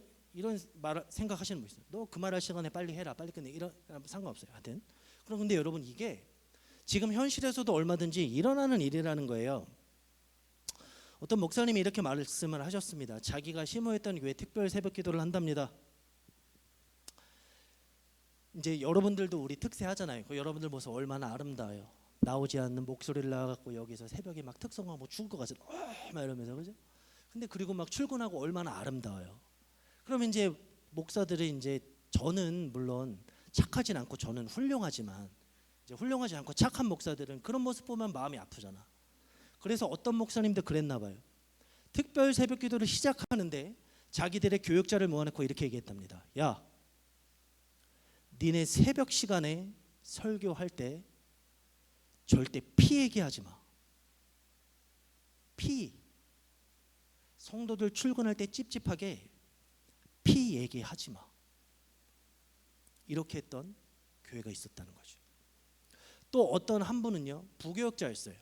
말 생각하시는 분 있어요. 너 그 말할 시간에 빨리 해라, 빨리 끝내, 이런 상관없어요. 하여튼 그럼 근데 여러분, 이게 지금 현실에서도 얼마든지 일어나는 일이라는 거예요. 어떤 목사님이 이렇게 말씀을 하셨습니다. 자기가 심호했던 교회 특별 새벽 기도를 한답니다. 이제 여러분들도 우리 특세 하잖아요. 그 여러분들 모습 얼마나 아름다워요. 나오지 않는 목소리를 나가고 여기서 새벽에 막 특성하고 죽을 것 같아요. 막 이러면서, 그죠? 근데 그리고 막 출근하고 얼마나 아름다워요. 그러면 이제 목사들이, 이제 저는 물론 착하진 않고 저는 훌륭하지만, 이제 훌륭하지 않고 착한 목사들은 그런 모습 보면 마음이 아프잖아. 그래서 어떤 목사님도 그랬나 봐요. 특별 새벽 기도를 시작하는데 자기들의 교역자를 모아놓고 이렇게 얘기했답니다. 야, 니네 새벽 시간에 설교할 때 절대 피 얘기하지 마. 피. 성도들 출근할 때 찝찝하게 피 얘기하지 마. 이렇게 했던 교회가 있었다는 거죠. 또 어떤 한 분은요, 부교역자였어요.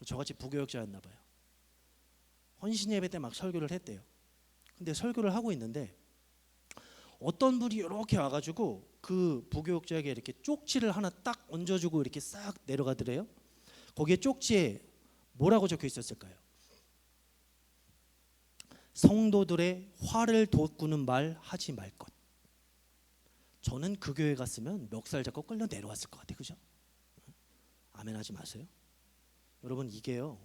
저같이 부교역자였나 봐요. 헌신 예배 때 막 설교를 했대요. 근데 설교를 하고 있는데 어떤 분이 이렇게 와가지고 그 부교역자에게 이렇게 쪽지를 하나 딱 얹어주고 이렇게 싹 내려가더래요. 거기에 쪽지에 뭐라고 적혀 있었을까요? 성도들의 화를 돋구는 말 하지 말 것. 저는 그 교회 갔으면 멱살 잡고 끌려 내려왔을 것 같아요. 그죠? 아멘 하지 마세요. 여러분, 이게요,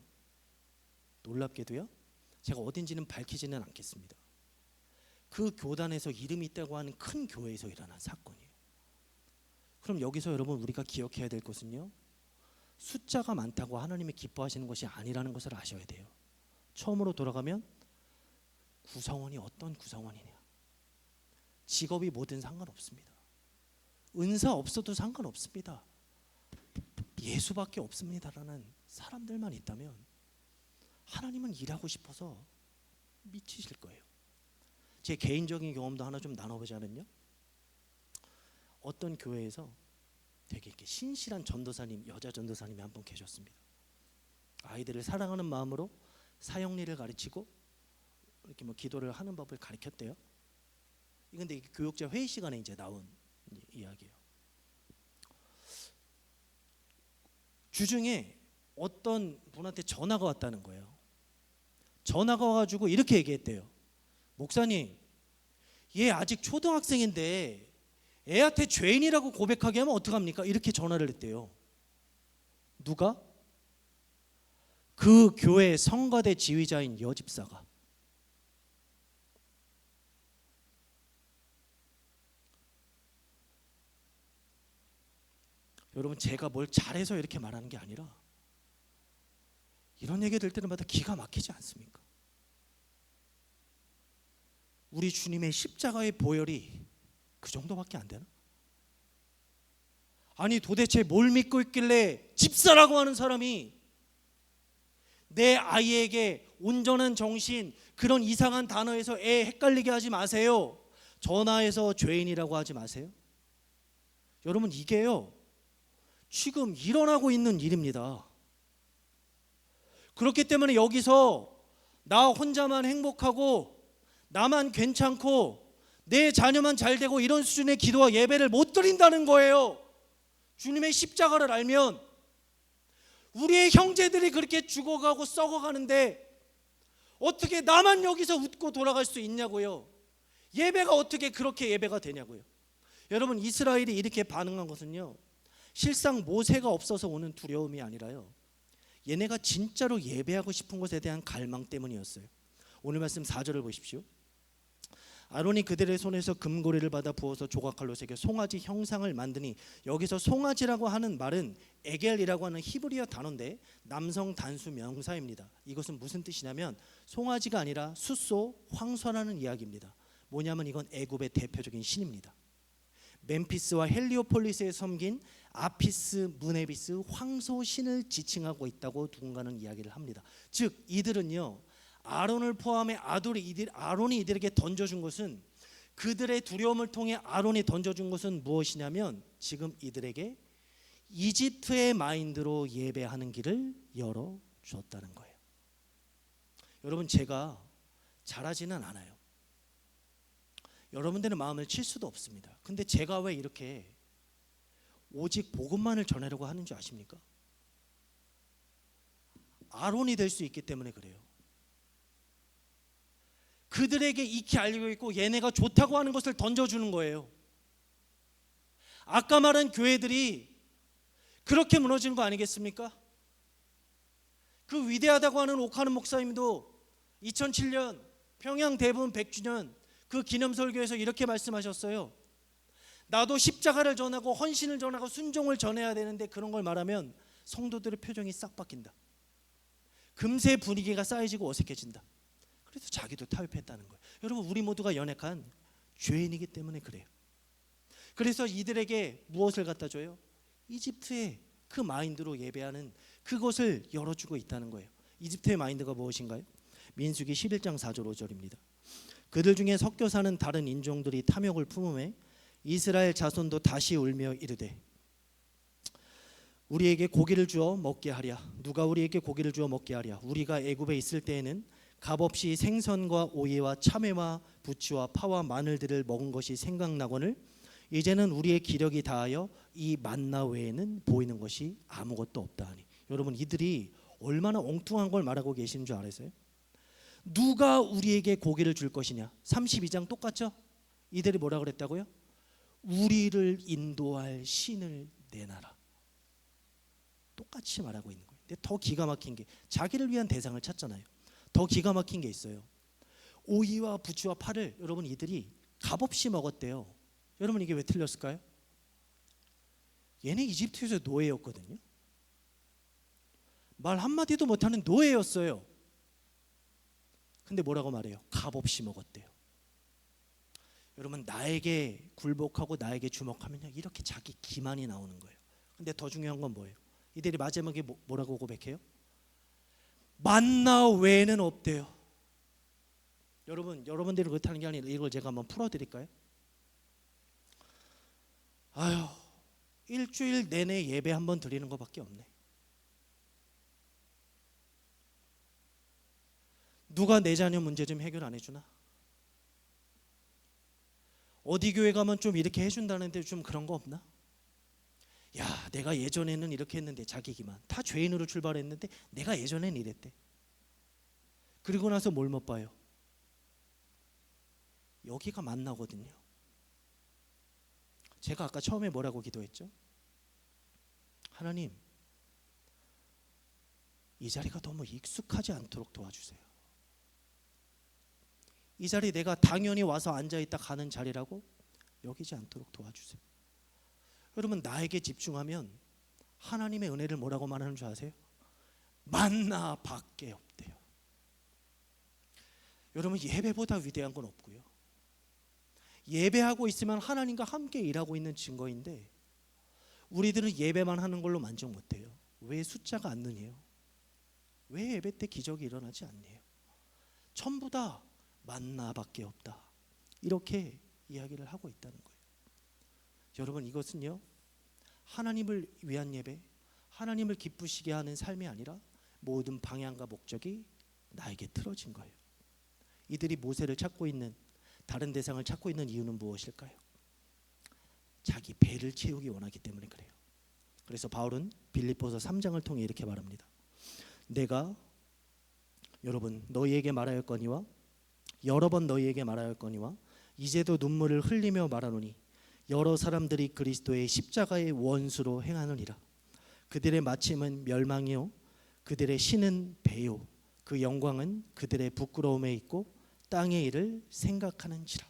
놀랍게도요, 제가 어딘지는 밝히지는 않겠습니다. 그 교단에서 이름이 있다고 하는 큰 교회에서 일어난 사건이에요. 그럼 여기서 여러분, 우리가 기억해야 될 것은요, 숫자가 많다고 하나님이 기뻐하시는 것이 아니라는 것을 아셔야 돼요. 처음으로 돌아가면 구성원이 어떤 구성원이냐, 직업이 뭐든 상관없습니다. 은사 없어도 상관없습니다. 예수밖에 없습니다라는 사람들만 있다면 하나님은 일하고 싶어서 미치실 거예요. 제 개인적인 경험도 하나 좀 나눠보자면요, 어떤 교회에서 되게 이렇게 신실한 전도사님, 여자 전도사님이 한 분 계셨습니다. 아이들을 사랑하는 마음으로 사형리를 가르치고 이렇게 뭐 기도를 하는 법을 가르쳤대요. 이건데 교육자 회의 시간에 이제 나온 이야기예요. 주중에 어떤 분한테 전화가 왔다는 거예요. 전화가 와가지고 이렇게 얘기했대요. 목사님, 얘 아직 초등학생인데 애한테 죄인이라고 고백하게 하면 어떡합니까? 이렇게 전화를 했대요. 누가? 그 교회 성가대 지휘자인 여집사가. 여러분, 제가 뭘 잘해서 이렇게 말하는 게 아니라 이런 얘기 들 때마다 기가 막히지 않습니까? 우리 주님의 십자가의 보혈이 그 정도밖에 안 되나? 아니 도대체 뭘 믿고 있길래 집사라고 하는 사람이 내 아이에게 온전한 정신, 그런 이상한 단어에서 애 헷갈리게 하지 마세요. 전화해서 죄인이라고 하지 마세요. 여러분, 이게요 지금 일어나고 있는 일입니다. 그렇기 때문에 여기서 나 혼자만 행복하고 나만 괜찮고 내 자녀만 잘 되고 이런 수준의 기도와 예배를 못 드린다는 거예요. 주님의 십자가를 알면 우리의 형제들이 그렇게 죽어가고 썩어가는데 어떻게 나만 여기서 웃고 돌아갈 수 있냐고요. 예배가 어떻게 그렇게 예배가 되냐고요. 여러분, 이스라엘이 이렇게 반응한 것은요 실상 모세가 없어서 오는 두려움이 아니라요, 얘네가 진짜로 예배하고 싶은 것에 대한 갈망 때문이었어요. 오늘 말씀 4절을 보십시오. 아론이 그들의 손에서 금고리를 받아 부어서 조각칼로 새겨 송아지 형상을 만드니, 여기서 송아지라고 하는 말은 에겔이라고 하는 히브리어 단어인데 남성 단수 명사입니다. 이것은 무슨 뜻이냐면 송아지가 아니라 숫소, 황소라는 이야기입니다. 뭐냐면 이건 애굽의 대표적인 신입니다. 멤피스와 헬리오폴리스에 섬긴 아피스, 무네비스, 황소 신을 지칭하고 있다고 누군가는 이야기를 합니다. 즉 이들은요 아론을 포함해 아론이 이들에게 던져준 것은, 그들의 두려움을 통해 아론이 던져준 것은 무엇이냐면 지금 이들에게 이집트의 마인드로 예배하는 길을 열어주었다는 거예요. 여러분, 제가 잘하지는 않아요. 여러분들의 마음을 칠 수도 없습니다. 근데 제가 왜 이렇게 오직 복음만을 전하려고 하는 줄 아십니까? 아론이 될 수 있기 때문에 그래요. 그들에게 익히 알고 있고 얘네가 좋다고 하는 것을 던져주는 거예요. 아까 말한 교회들이 그렇게 무너진 거 아니겠습니까? 그 위대하다고 하는 옥하는 목사님도 2007년 평양 대부분 100주년 그 기념설교에서 이렇게 말씀하셨어요. 나도 십자가를 전하고 헌신을 전하고 순종을 전해야 되는데 그런 걸 말하면 성도들의 표정이 싹 바뀐다. 금세 분위기가 쌓여지고 어색해진다. 그래서 자기도 타협했다는 거예요. 여러분, 우리 모두가 연약한 죄인이기 때문에 그래요. 그래서 이들에게 무엇을 갖다 줘요? 이집트의 그 마인드로 예배하는 그것을 열어주고 있다는 거예요. 이집트의 마인드가 무엇인가요? 민수기 11장 4절 5절입니다. 그들 중에 섞여 사는 다른 인종들이 탐욕을 품음에 이스라엘 자손도 다시 울며 이르되 우리에게 고기를 주어 먹게 하랴. 누가 우리에게 고기를 주어 먹게 하랴. 우리가 애굽에 있을 때에는 값없이 생선과 오이와 참외와 부추와 파와 마늘들을 먹은 것이 생각나거늘 이제는 우리의 기력이 다하여 이 만나 외에는 보이는 것이 아무것도 없다 하니. 여러분, 이들이 얼마나 엉뚱한 걸 말하고 계시는 줄 알아요? 누가 우리에게 고기를 줄 것이냐. 32장 똑같죠? 이들이 뭐라 그랬다고요? 우리를 인도할 신을 내놔라. 똑같이 말하고 있는 거예요. 근데 더 기가 막힌 게 자기를 위한 대상을 찾잖아요. 더 기가 막힌 게 있어요. 오이와 부추와 파를 여러분 이들이 값없이 먹었대요. 여러분, 이게 왜 틀렸을까요? 얘네 이집트에서 노예였거든요. 말 한마디도 못하는 노예였어요. 근데 뭐라고 말해요? 값없이 먹었대요. 여러분, 나에게 굴복하고 나에게 주목하면 이렇게 자기 기만이 나오는 거예요. 근데 더 중요한 건 뭐예요? 이들이 마지막에 뭐라고 고백해요? 만나 외에는 없대요. 여러분들이 그렇다는 게 아니라 이걸 제가 한번 풀어드릴까요? 아유, 일주일 내내 예배 한번 드리는 것밖에 없네. 누가 내 자녀 문제 좀 해결 안 해주나? 어디 교회 가면 좀 이렇게 해준다는데 좀 그런 거 없나? 야, 내가 예전에는 이렇게 했는데, 자기 기만. 다 죄인으로 출발했는데 내가 예전엔 이랬대. 그리고 나서 뭘 못 봐요? 여기가 만나거든요. 제가 아까 처음에 뭐라고 기도했죠? 하나님, 이 자리가 너무 익숙하지 않도록 도와주세요. 이 자리 내가 당연히 와서 앉아있다 가는 자리라고 여기지 않도록 도와주세요. 여러분, 나에게 집중하면 하나님의 은혜를 뭐라고 말하는 줄 아세요? 만나밖에 없대요. 여러분, 예배보다 위대한 건 없고요. 예배하고 있으면 하나님과 함께 일하고 있는 증거인데 우리들은 예배만 하는 걸로 만족 못해요. 왜 숫자가 안 느네요? 왜 예배 때 기적이 일어나지 않네요? 전부 다 만나밖에 없다, 이렇게 이야기를 하고 있다는 거예요. 여러분, 이것은요, 하나님을 위한 예배, 하나님을 기쁘시게 하는 삶이 아니라 모든 방향과 목적이 나에게 틀어진 거예요. 이들이 모세를 찾고 있는, 다른 대상을 찾고 있는 이유는 무엇일까요? 자기 배를 채우기 원하기 때문에 그래요. 그래서 바울은 빌립보서 3장을 통해 이렇게 말합니다. 내가 여러분 너희에게 말하였거니와 여러 번 너희에게 말하였거니와 이제도 눈물을 흘리며 말하노니 여러 사람들이 그리스도의 십자가의 원수로 행하느니라. 그들의 마침은 멸망이요 그들의 신은 배요 그 영광은 그들의 부끄러움에 있고 땅의 일을 생각하는지라.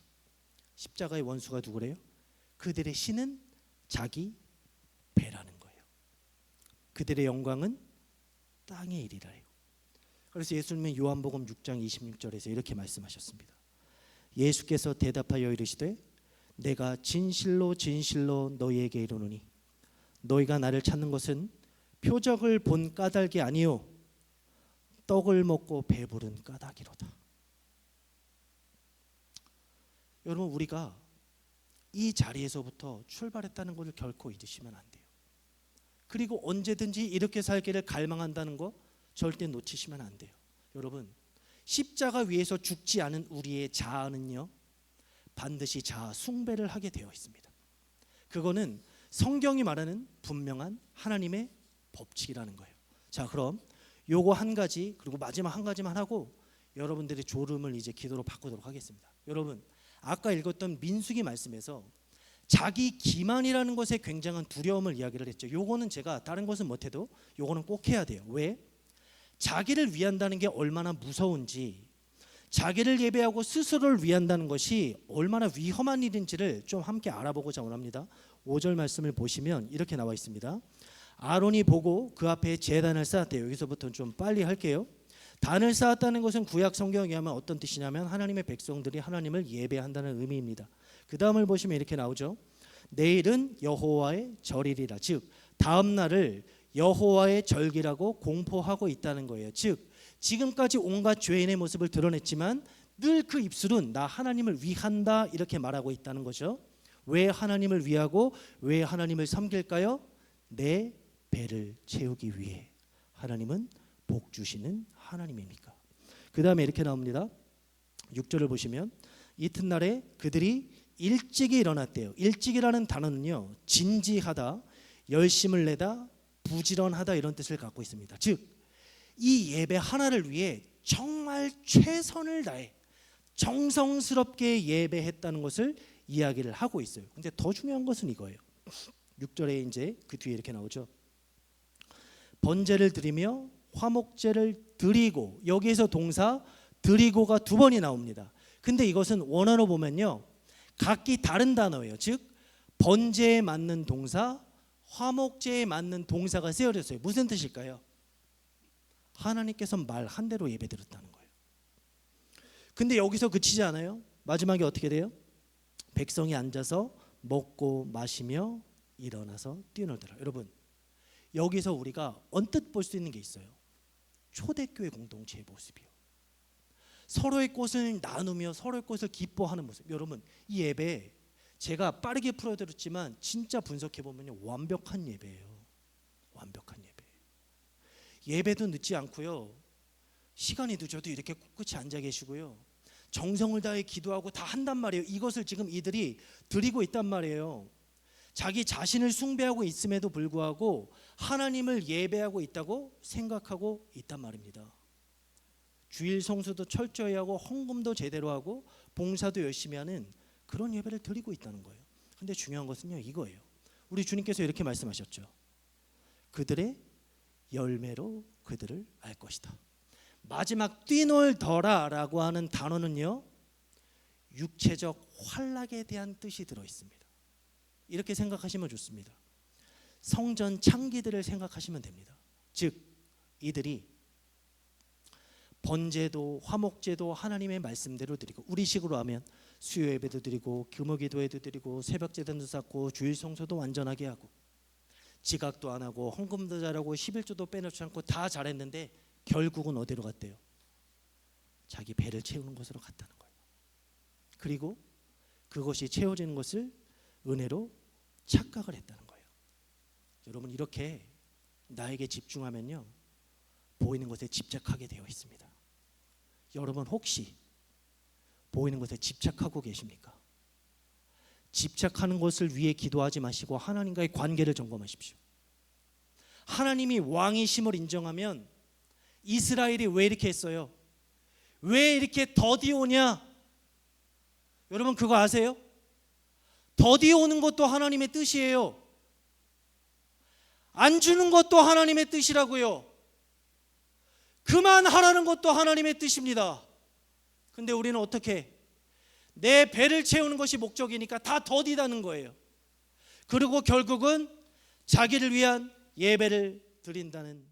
십자가의 원수가 누구래요? 그들의 신은 자기 배라는 거예요. 그들의 영광은 땅의 일이라요. 그래서 예수님은 요한복음 6장 26절에서 이렇게 말씀하셨습니다. 예수께서 대답하여 이르시되 내가 진실로 진실로 너희에게 이르노니 너희가 나를 찾는 것은 표적을 본 까닭이 아니요 떡을 먹고 배부른 까닭이로다. 여러분, 우리가 이 자리에서부터 출발했다는 것을 결코 잊으시면 안 돼요. 그리고 언제든지 이렇게 살기를 갈망한다는 거 절대 놓치시면 안 돼요. 여러분, 십자가 위에서 죽지 않은 우리의 자아는요 반드시 자아 숭배를 하게 되어 있습니다. 그거는 성경이 말하는 분명한 하나님의 법칙이라는 거예요. 자, 그럼 요거 한 가지, 그리고 마지막 한 가지만 하고 여러분들의 졸음을 이제 기도로 바꾸도록 하겠습니다. 여러분, 아까 읽었던 민수기 말씀에서 자기 기만이라는 것에 굉장한 두려움을 이야기를 했죠. 요거는 제가 다른 것은 못해도 요거는 꼭 해야 돼요. 왜? 자기를 위한다는 게 얼마나 무서운지, 자기를 예배하고 스스로를 위한다는 것이 얼마나 위험한 일인지를 좀 함께 알아보고자 원합니다. 5절 말씀을 보시면 이렇게 나와 있습니다. 아론이 보고 그 앞에 제단을 쌓았대요. 여기서부터 좀 빨리 할게요. 단을 쌓았다는 것은 구약 성경에 의하면 어떤 뜻이냐면 하나님의 백성들이 하나님을 예배한다는 의미입니다. 그 다음을 보시면 이렇게 나오죠. 내일은 여호와의 절이리라. 즉 다음 날을 여호와의 절기라고 공포하고 있다는 거예요. 즉 지금까지 온갖 죄인의 모습을 드러냈지만 늘 그 입술은 나 하나님을 위한다 이렇게 말하고 있다는 거죠. 왜 하나님을 위하고 왜 하나님을 섬길까요? 내 배를 채우기 위해. 하나님은 복 주시는 하나님입니까? 그 다음에 이렇게 나옵니다. 6절을 보시면 이튿날에 그들이 일찍이 일어났대요. 일찍이라는 단어는요 진지하다, 열심을 내다, 부지런하다 이런 뜻을 갖고 있습니다. 즉 이 예배 하나를 위해 정말 최선을 다해 정성스럽게 예배했다는 것을 이야기를 하고 있어요. 근데 더 중요한 것은 이거예요. 6절에 이제 그 뒤에 이렇게 나오죠. 번제를 드리며 화목제를 드리고, 여기에서 동사 드리고가 두 번이 나옵니다. 근데 이것은 원어로 보면요 각기 다른 단어예요. 즉 번제에 맞는 동사, 화목제에 맞는 동사가 쓰여졌어요. 무슨 뜻일까요? 하나님께서 말한 대로 예배드렸다는 거예요. 근데 여기서 그치지 않아요. 마지막에 어떻게 돼요? 백성이 앉아서 먹고 마시며 일어나서 뛰놀더라. 여러분, 여기서 우리가 언뜻 볼 수 있는 게 있어요. 초대교회 공동체의 모습이요. 서로의 것을 나누며 서로의 것을 기뻐하는 모습. 여러분, 이 예배 제가 빠르게 풀어드렸지만 진짜 분석해 보면요 완벽한 예배예요. 완벽한 예배. 예배도 늦지 않고요. 시간이 늦어도 이렇게 꿋꿋이 앉아 계시고요. 정성을 다해 기도하고 다 한단 말이에요. 이것을 지금 이들이 드리고 있단 말이에요. 자기 자신을 숭배하고 있음에도 불구하고 하나님을 예배하고 있다고 생각하고 있단 말입니다. 주일 성수도 철저히 하고 헌금도 제대로 하고 봉사도 열심히 하는 그런 예배를 드리고 있다는 거예요. 근데 중요한 것은요 이거예요. 우리 주님께서 이렇게 말씀하셨죠. 그들의 열매로 그들을 알 것이다. 마지막 뛰놀더라라고 하는 단어는요 육체적 활락에 대한 뜻이 들어 있습니다. 이렇게 생각하시면 좋습니다. 성전 창기들을 생각하시면 됩니다. 즉 이들이 번제도 화목제도 하나님의 말씀대로 드리고, 우리식으로 하면 수요 예배도 드리고 금요기도회도 드리고 새벽제단도 쌓고 주일 성소도 완전하게 하고 지각도 안 하고 헌금도 잘하고 11조도 빼놓지 않고 다 잘했는데 결국은 어디로 갔대요? 자기 배를 채우는 곳으로 갔다는 거예요. 그리고 그것이 채워지는 것을 은혜로 착각을 했다는 거예요. 여러분, 이렇게 나에게 집중하면요 보이는 것에 집착하게 되어 있습니다. 여러분, 혹시 보이는 것에 집착하고 계십니까? 집착하는 것을 위해 기도하지 마시고 하나님과의 관계를 점검하십시오. 하나님이 왕이심을 인정하면 이스라엘이 왜 이렇게 했어요? 왜 이렇게 더디 오냐? 여러분, 그거 아세요? 더디 오는 것도 하나님의 뜻이에요. 안 주는 것도 하나님의 뜻이라고요. 그만하라는 것도 하나님의 뜻입니다. 근데 우리는 어떻게? 내 배를 채우는 것이 목적이니까 다 더디다는 거예요. 그리고 결국은 자기를 위한 예배를 드린다는